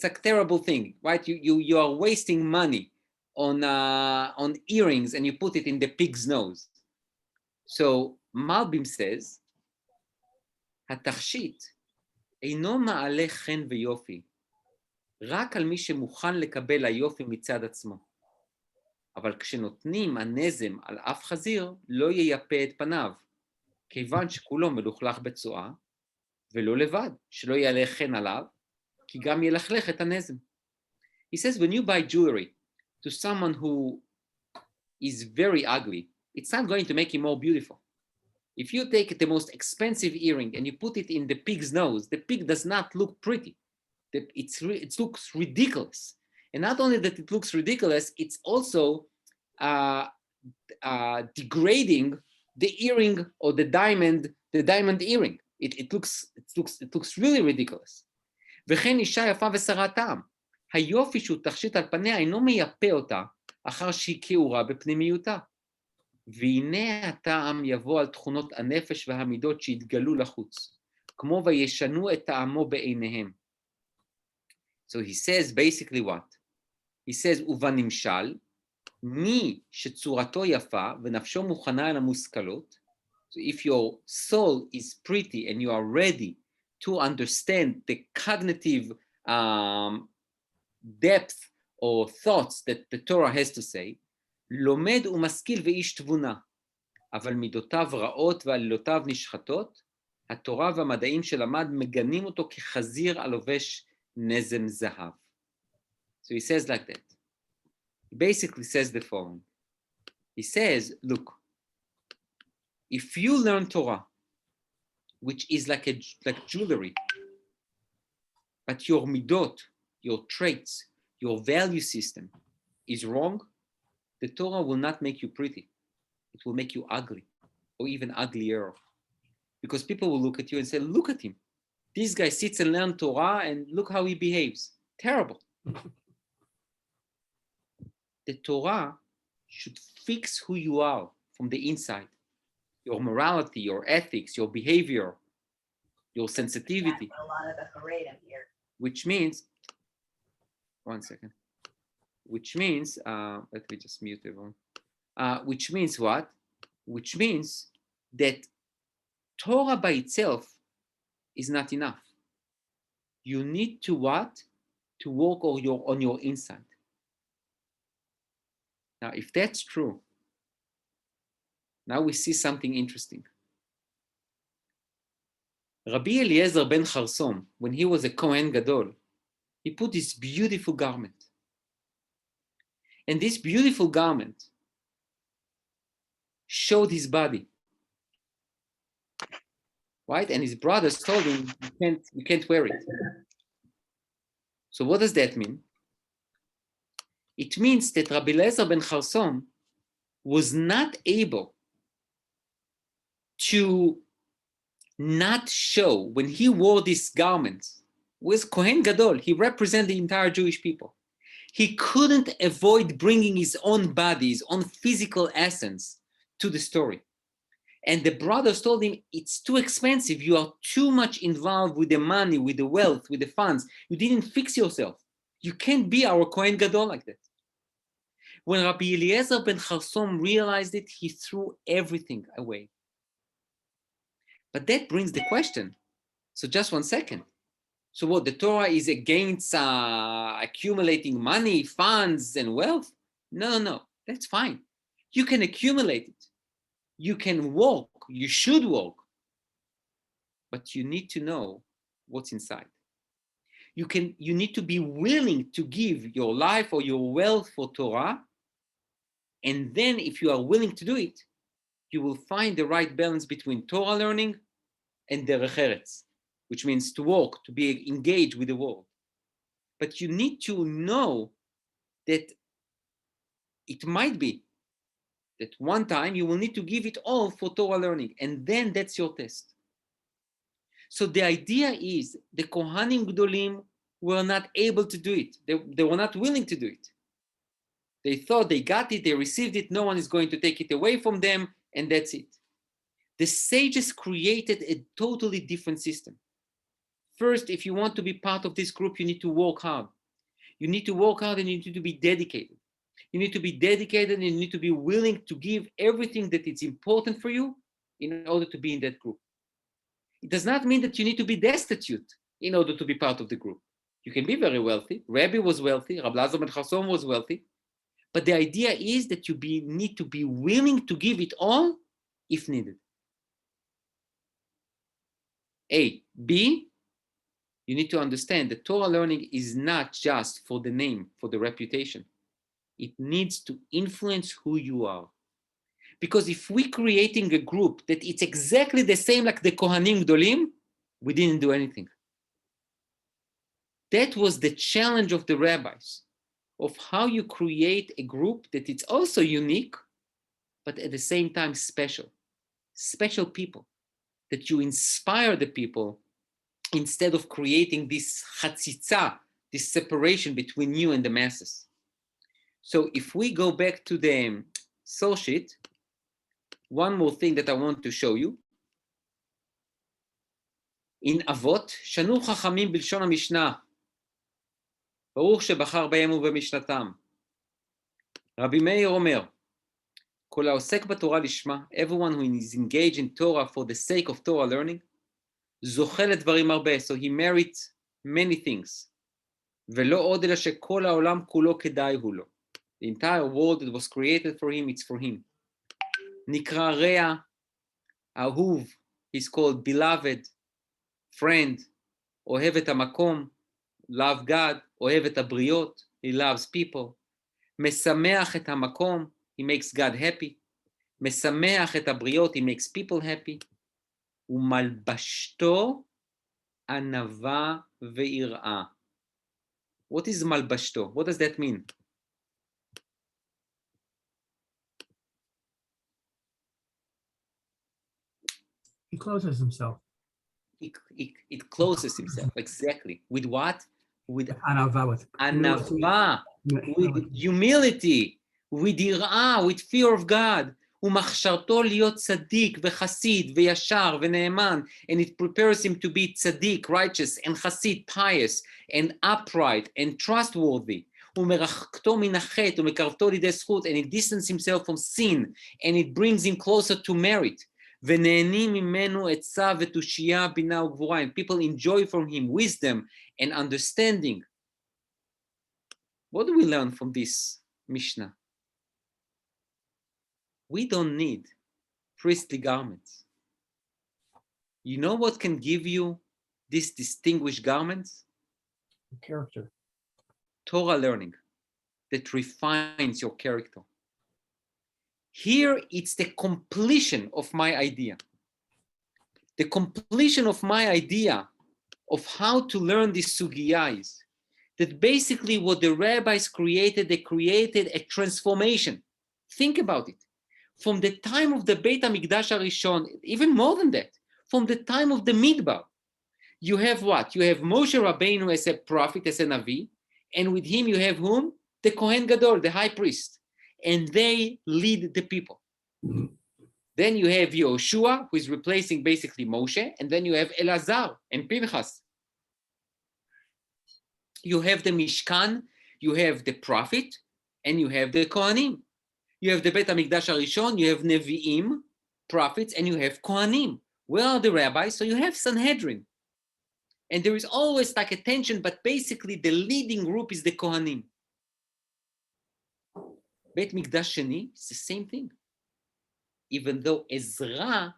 terrible thing, right? You are wasting money on earrings and you put it in the pig's nose. So Malbim says, התכשיט אינו מעלה חן ויופי, רק על מי שמוכן לקבל היופי מצד עצמו. אבל כשנותנים הנזם על אף חזיר, לא ייפה את פניו, כיוון שכולו מלוכלך בצואה, ולא לבד, שלא יעלה חן עליו, כי גם ילכלך את הנזם. He says, when you buy jewelry to someone who is very ugly, it's not going to make him more beautiful. If you take the most expensive earring and you put it in the pig's nose, the pig does not look pretty. It looks ridiculous. And not only that it looks ridiculous, it's also degrading the earring or the diamond earring. It looks really ridiculous. וכן אישה יפה ושרה טעם. היופי שהוא תכשיט על פניה אינו מייפה אותה אחר שהיא כאורה בפנימיותה. והנה הטעם יבוא על תכונות הנפש והמידות שהתגלו לחוץ, כמו וישנו את טעמו בעיניהם. So he says basically what? He says, ובנמשל, מי שצורתו יפה ונפשו מוכנה על המושכלות, So if your soul is pretty and you are ready to understand the cognitive depth or thoughts that the Torah has to say, לומד ומשכיל ואיש תבונה, אבל מידותיו רעות ועלילותיו נשחטות, התורה והמדעים שלמד מגנים אותו כחזיר הלובש נזם זהב. So he says like that. He basically says the following. He says, look, if you learn Torah, which is like jewelry, but your midot, your traits, your value system is wrong, the Torah will not make you pretty. It will make you ugly, or even uglier. Because people will look at you and say, look at him. This guy sits and learns Torah and look how he behaves. Terrible. The Torah should fix who you are from the inside. Your morality, your ethics, your behavior, your sensitivity. A lot of the Haredim here. Which means, one second. Which means, let me just mute everyone. Which means what? Which means that Torah by itself is not enough. You need to what? To work on your inside. Now, if that's true, now we see something interesting. Rabbi Eliezer ben Charsom, when he was a Kohen Gadol, he put this beautiful garment. And this beautiful garment showed his body. Right? And his brothers told him, you can't wear it. So what does that mean? It means that Rabbi Eliezer ben Charsom was not able to not show, when he wore this garment, was Kohen Gadol, he represented the entire Jewish people. He couldn't avoid bringing his own body, his own physical essence to the story. And the brothers told him, it's too expensive. You are too much involved with the money, with the wealth, with the funds. You didn't fix yourself. You can't be our Kohen Gadol like that. When Rabbi Eliezer ben Charsom realized it, he threw everything away. But that brings the question. So just one second. So what, the Torah is against accumulating money, funds, and wealth? No, that's fine. You can accumulate it. You can walk, you should walk. But you need to know what's inside. You need to be willing to give your life or your wealth for Torah. And then if you are willing to do it, you will find the right balance between Torah learning and derech eretz, which means to walk, to be engaged with the world. But you need to know that it might be that one time you will need to give it all for Torah learning, and then that's your test. So the idea is the Kohanim Gdolim were not able to do it. They were not willing to do it. They thought they got it, they received it, no one is going to take it away from them, and that's it. The sages created a totally different system. First, if you want to be part of this group, you need to work hard. You need to work hard and you need to be dedicated. You need to be dedicated and you need to be willing to give everything that is important for you in order to be in that group. It does not mean that you need to be destitute in order to be part of the group. You can be very wealthy. Rabbi was wealthy. Rabbi Eliezer ben Charsom was wealthy. But the idea is that you need to be willing to give it all if needed. A. B, you need to understand that Torah learning is not just for the name, for the reputation. It needs to influence who you are. Because if we're creating a group that it's exactly the same like the Kohanim Gdolim, we didn't do anything. That was the challenge of the rabbis, of how you create a group that it's also unique, but at the same time special people, that you inspire the people instead of creating this chatzitza, this separation between you and the masses. So if we go back to the source sheet, one more thing that I want to show you. In Avot, shanu chachamim b'lshon המשנה, ברוך שבחר בהם ובמשנתם. רבי מאיר אומר, כל העוסק בתורה לשמה, everyone who is engaged in Torah for the sake of Torah learning, זוכה לדברים הרבה. So he merits many things. ולא עוד אלא שכל העולם כולו כדאי הוא לו. The entire world that was created for him, it's for him. נקרא רע, אהוב, he's called beloved, friend, אוהב את המקום, love God, אוהב את הבריות, he loves people. משמח את המקום, he makes God happy. משמח את הבריות, he makes people happy. ומלבשתו ענווה ויראה. What is מלבשתו? What does that mean? He closes himself. It closes himself, exactly. With what? With Anava, with anava, with humility, with יראה, with fear of God. ומחשרתו להיות צדיק וחסיד וישר ונאמן, and it prepares him to be tzaddik, righteous, and chassid, pious, and upright, and trustworthy. ומרחקתו מן החטא ומקרבתו לידי זכות, and it distances himself from sin, and it brings him closer to merit. ונהנים ממנו עצה ותושייה, בינה וגבורה, and people enjoy from him wisdom and understanding. What do we learn from this Mishnah? We don't need priestly garments. You know what can give you these distinguished garments? Character. Torah learning that refines your character. Here, it's the completion of my idea. The completion of my idea of how to learn this sugya is that basically what the rabbis created, they created a transformation. Think about it. From the time of the Beit HaMikdash HaRishon, even more than that, from the time of the Midbar, you have what? You have Moshe Rabbeinu as a prophet, as a Navi, and with him you have whom? The Kohen Gadol, the high priest, and they lead the people. Mm-hmm. Then you have Yehoshua, who is replacing basically Moshe, and then you have Elazar and Pinchas. You have the Mishkan, you have the prophet, and you have the Kohanim. You have the Beit HaMikdash HaRishon, you have Nevi'im, prophets, and you have Kohanim. Where are the rabbis? So you have Sanhedrin. And there is always like a tension, but basically the leading group is the Kohanim. Beit Mikdash Sheni is the same thing. Even though Ezra,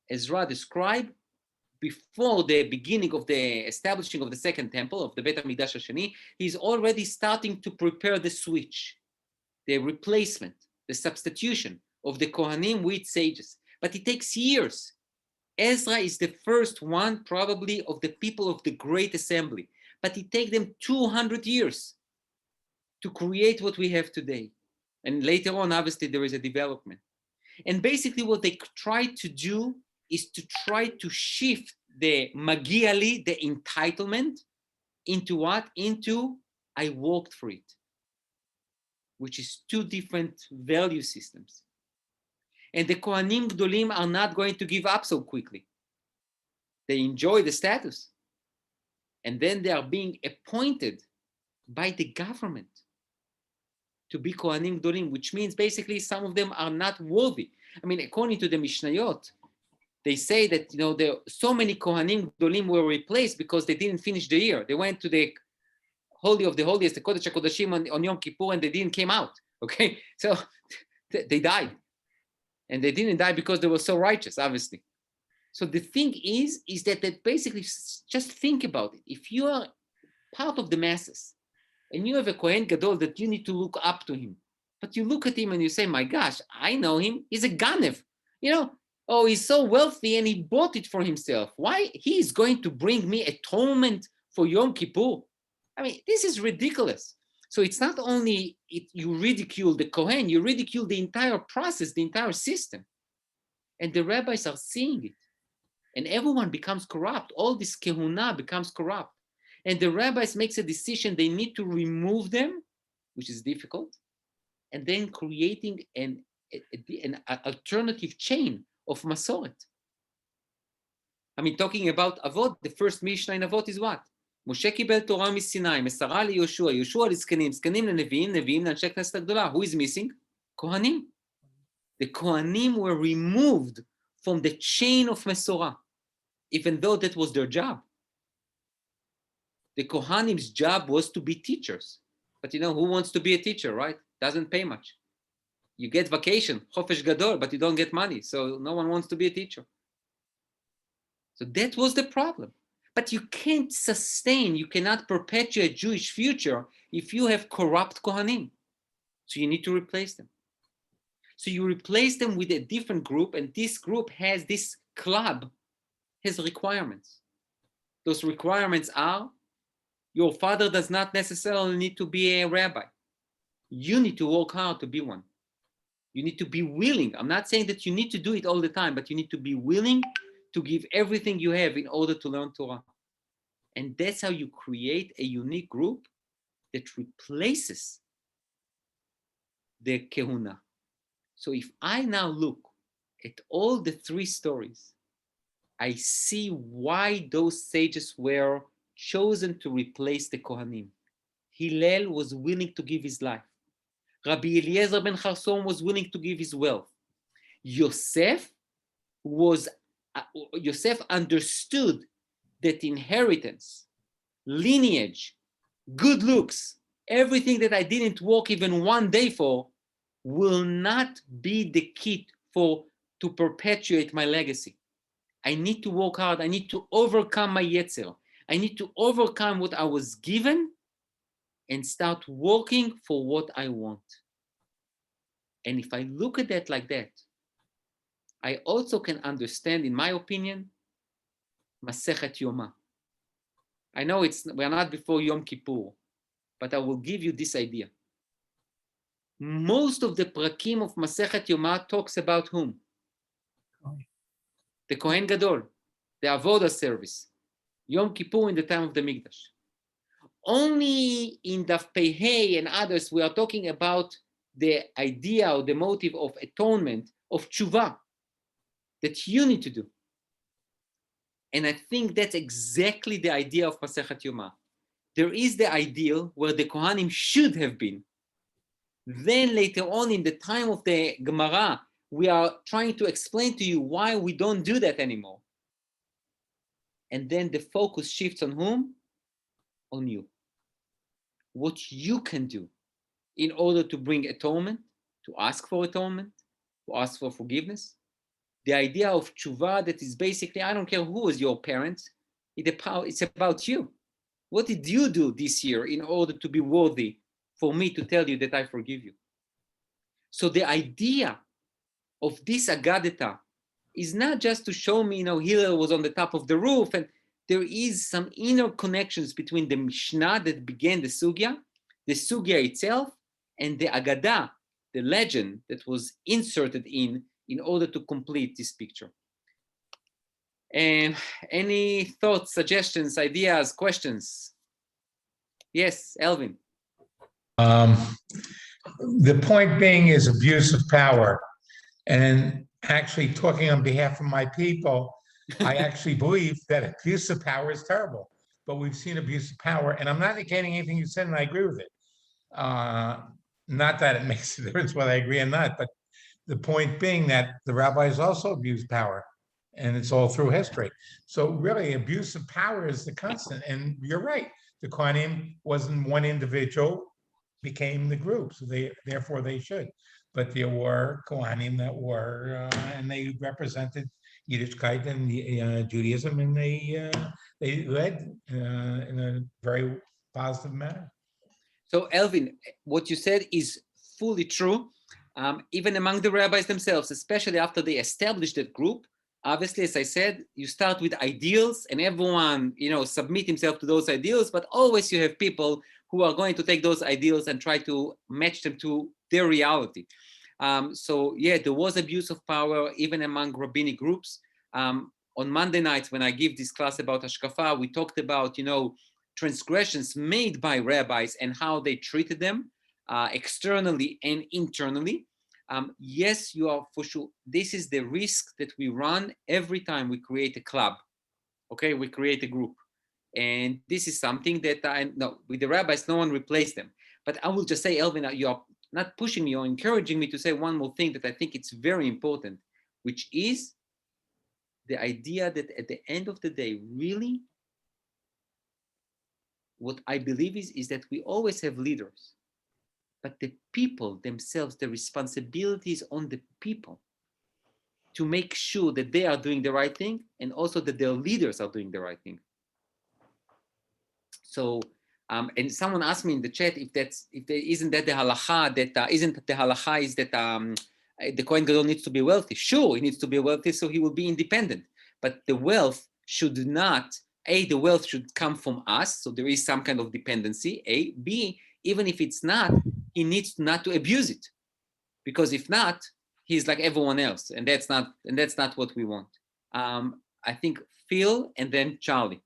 the scribe, before the beginning of the establishing of the second temple, of the Beit HaMikdash Sheni, he's already starting to prepare the switch, the replacement, the substitution of the Kohanim with sages. But it takes years. Ezra is the first one, probably, of the people of the Great Assembly. But it takes them 200 years to create what we have today. And later on, obviously, there is a development. And basically, what they try to do is to try to shift the magiali, the entitlement, into what? Into I worked for it, which is two different value systems. And the Kohanim Gdolim are not going to give up so quickly. They enjoy the status. And then they are being appointed by the government to be Kohanim Gdolim, which means basically some of them are not worthy. I mean, according to the Mishnayot, they say that, there so many Kohanim Gdolim were replaced because they didn't finish the year. They went to the Holy of the Holiest, the Kodesh HaKodashim on Yom Kippur, and they didn't came out, okay? So they died. And they didn't die because they were so righteous, obviously. So the thing is that basically, just think about it. If you are part of the masses, and you have a Kohen Gadol that you need to look up to him, but you look at him and you say, my gosh, I know him, he's a Ganev. Oh, he's so wealthy and he bought it for himself. Why? He is going to bring me atonement for Yom Kippur. I mean, this is ridiculous. So it's not only you ridicule the Kohen, you ridicule the entire process, the entire system. And the rabbis are seeing it. And everyone becomes corrupt. All this kehuna becomes corrupt. And the rabbis makes a decision, they need to remove them, which is difficult, and then creating an alternative chain of Masoret. I mean, talking about Avot, the first Mishnah in Avot is what? משה קיבל תורה מסיני, מסרה ליהושע, יהושע לזקנים, זקנים לנביאים, נביאים לאנשי כנסת הגדולה. Who is missing? כהנים. The Kohanim were removed from the chain of Mesorah, even though that was their job. The Kohanim's job was to be teachers. But you know, who wants to be a teacher, right? Doesn't pay much. You get vacation, Chofesh Gadol, but you don't get money. So no one wants to be a teacher. So that was the problem. But you can't sustain, you cannot perpetuate Jewish future if you have corrupt Kohanim. So you need to replace them. So you replace them with a different group, and this group has, this club has requirements. Those requirements are, your father does not necessarily need to be a rabbi. You need to work hard to be one. You need to be willing. I'm not saying that you need to do it all the time, but you need to be willing to give everything you have in order to learn Torah. And that's how you create a unique group that replaces the Kehuna. So if I now look at all the three stories, I see why those sages were chosen to replace the Kohanim. Hillel was willing to give his life. Rabbi Eliezer ben Charson was willing to give his wealth. Yosef understood that inheritance, lineage, good looks, everything that I didn't work even one day for, will not be the key to perpetuate my legacy. I need to work hard. I need to overcome my yetzer. I need to overcome what I was given and start working for what I want. And if I look at that like that, I also can understand, in my opinion, Masechet Yoma. I know we're not before Yom Kippur, but I will give you this idea. Most of the prakim of Masechet Yoma talks about whom? The Kohen Gadol, the Avodah service, Yom Kippur in the time of the Mikdash. Only in Daf Pei and others, we are talking about the idea or the motive of atonement, of tshuva, that you need to do. And I think that's exactly the idea of Masechet Yoma. There is the ideal where the Kohanim should have been. Then later on in the time of the Gemara, we are trying to explain to you why we don't do that anymore. And then the focus shifts on whom? On you. What you can do in order to bring atonement, to ask for atonement, to ask for forgiveness. The idea of tshuva that is basically, I don't care who was your parents, it's about you. What did you do this year in order to be worthy for me to tell you that I forgive you? So the idea of this Agadeta is not just to show me, Hillel was on the top of the roof, and there is some inner connections between the Mishnah that began the Sugya itself, and the Agada, the legend that was inserted in order to complete this picture. And any thoughts, suggestions, ideas, questions? Yes, Elvin. The point being is abuse of power. And actually talking on behalf of my people, I actually believe that abuse of power is terrible, but we've seen abuse of power, and I'm not negating anything you said, and I agree with it. Not that it makes a difference whether I agree or not, but the point being that the rabbis also abuse power, and it's all through history. So really, abuse of power is the constant, and you're right. The Kohanim wasn't one individual, became the group, so therefore they should. But there were Kohanim that were, and they represented Yiddishkeit and Judaism, and they led in a very positive manner. So, Elvin, what you said is fully true. Even among the rabbis themselves, especially after they established that group, obviously, as I said, you start with ideals, and everyone, submit himself to those ideals. But always you have people who are going to take those ideals and try to match them to their reality. So yeah, there was abuse of power even among rabbinic groups. On Monday nights, when I give this class about Hashkafa, we talked about, transgressions made by rabbis and how they treated them externally and internally. Yes, you are for sure. This is the risk that we run every time we create a club. Okay, we create a group. And this is something that with the rabbis, no one replaced them. But I will just say, Elvin, you are not pushing me or encouraging me to say one more thing that I think it's very important, which is the idea that at the end of the day, really, what I believe is that we always have leaders, but the people themselves, the responsibility is on the people to make sure that they are doing the right thing and also that their leaders are doing the right thing. So, and someone asked me in the chat isn't that the halacha is that the Kohen Gadol needs to be wealthy. Sure, he needs to be wealthy so he will be independent. But the wealth should not, the wealth should come from us. So there is some kind of dependency, B, even if it's not, he needs not to abuse it. Because if not, he's like everyone else. And that's not what we want. I think Phil and then Charlie.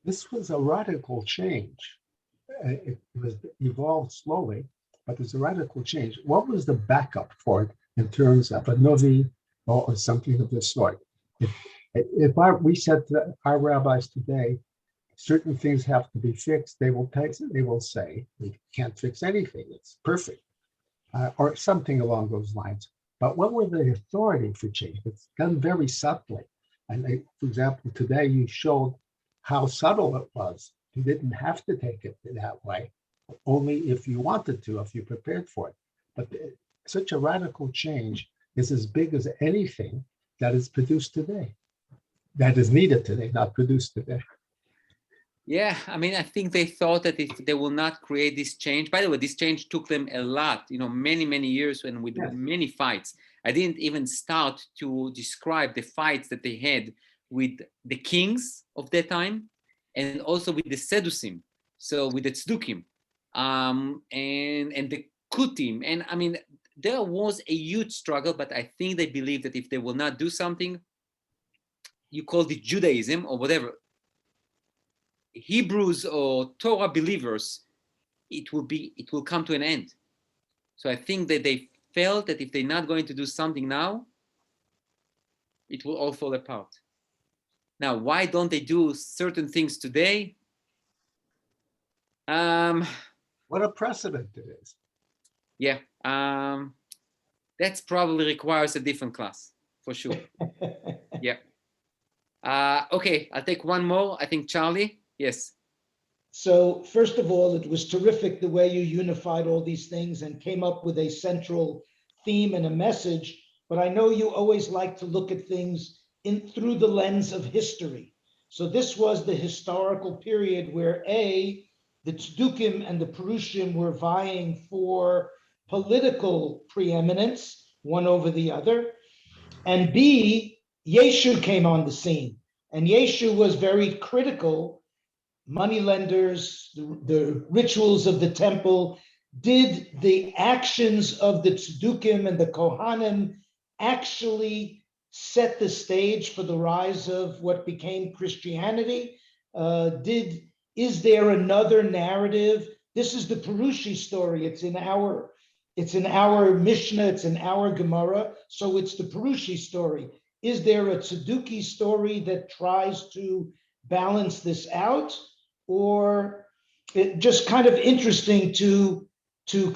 This was a radical change. It was evolved slowly, but there's a radical change. What was the backup for it in terms of a novi or something of this sort? We said to our rabbis today, certain things have to be fixed, they will say, we can't fix anything, it's perfect, or something along those lines. But what were the authority for change? It's done very subtly. And for example, today you showed how subtle it was. You didn't have to take it that way, only if you wanted to, if you prepared for it. But such a radical change is as big as anything that is produced today, that is needed today, not produced today. Yeah, I mean, I think they thought that if they will not create this change, by the way, this change took them a lot, many, many years and with many fights. I didn't even start to describe the fights that they had with the kings of that time and also with the Sedusim, so with the Tzdukim and the Kutim. And I mean, there was a huge struggle, but I think they believe that if they will not do something, you call it Judaism or whatever, Hebrews or Torah believers, it will come to an end. So I think that they felt that if they're not going to do something now, it will all fall apart. Now, why don't they do certain things today? What a precedent it is. Yeah, that's probably requires a different class, for sure. Yeah. Okay, I'll take one more. I think Charlie, yes. So first of all, it was terrific the way you unified all these things and came up with a central theme and a message, but I know you always like to look at things through the lens of history. So this was the historical period where the Tzdukim and the Perushim were vying for political preeminence, one over the other, and B, Yeshu came on the scene, and Yeshu was very critical. Moneylenders, the rituals of the temple, did the actions of the Tzdukim and the Kohanim actually set the stage for the rise of what became Christianity? Is there another narrative? This is the Perushi story. It's in our Mishnah, it's in our Gemara, so it's the Perushi story. Is there a Tzduki story that tries to balance this out? Or it just kind of interesting to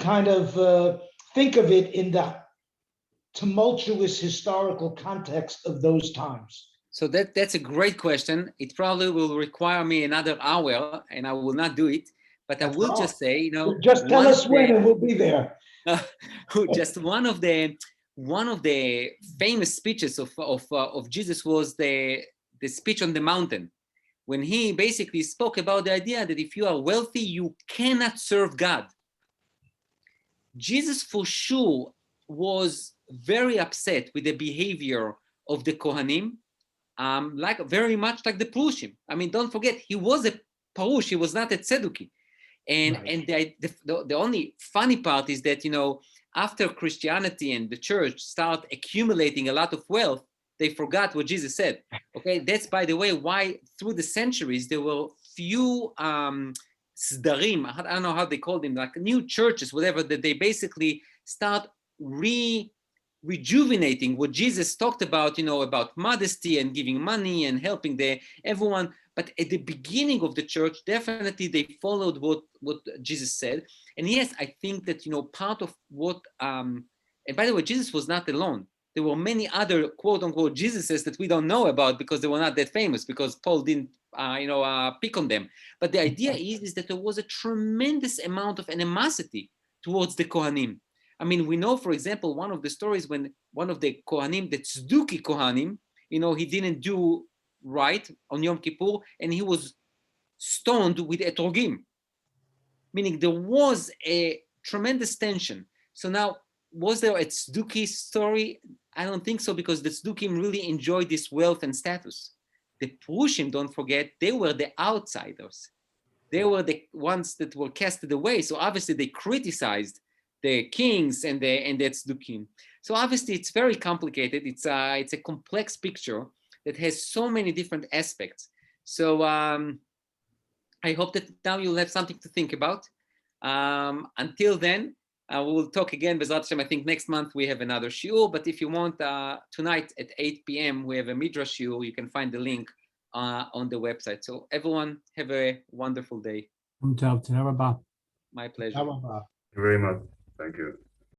kind of think of it in the tumultuous historical context of those times? So that's a great question. It probably will require me another hour and I will not do it, but I will just say, just tell us when and we'll be there. Just one of the famous speeches of Jesus was the speech on the mountain, when he basically spoke about the idea that if you are wealthy, you cannot serve God. Jesus for sure was very upset with the behavior of the Kohanim, very much like the Perushim. I mean, don't forget, he was a Perush, he was not a Tzeduki. And the only funny part is that, after Christianity and the church start accumulating a lot of wealth, they forgot what Jesus said. Okay, that's, by the way, why through the centuries there were few sdarim, I don't know how they call them, like new churches, whatever, that they basically start rejuvenating what Jesus talked about, about modesty and giving money and helping everyone. But at the beginning of the church, definitely they followed what Jesus said. And yes, I think that, part of what, and by the way, Jesus was not alone. There were many other quote unquote Jesuses that we don't know about because they were not that famous, because Paul didn't, pick on them. But the idea is that there was a tremendous amount of animosity towards the Kohanim. I mean, we know, for example, one of the stories when one of the Kohanim, the Tzduki Kohanim, he didn't do right on Yom Kippur, and he was stoned with etrogim, meaning there was a tremendous tension. So now, was there a Tzduki story? I don't think so, because the Tzdukim really enjoyed this wealth and status. The Prushim, don't forget, they were the outsiders. They were the ones that were casted away. So obviously they criticized the kings and the Tzdukim. So obviously it's very complicated. It's a complex picture that has so many different aspects. So I hope that now you'll have something to think about. Until then, we will talk again, Bezrat Hashem. I think next month we have another shiur, but if you want, tonight at 8 p.m. we have a Midrash shiur. You can find the link on the website. So everyone have a wonderful day. My pleasure. How about- Thank you very much. Thank you.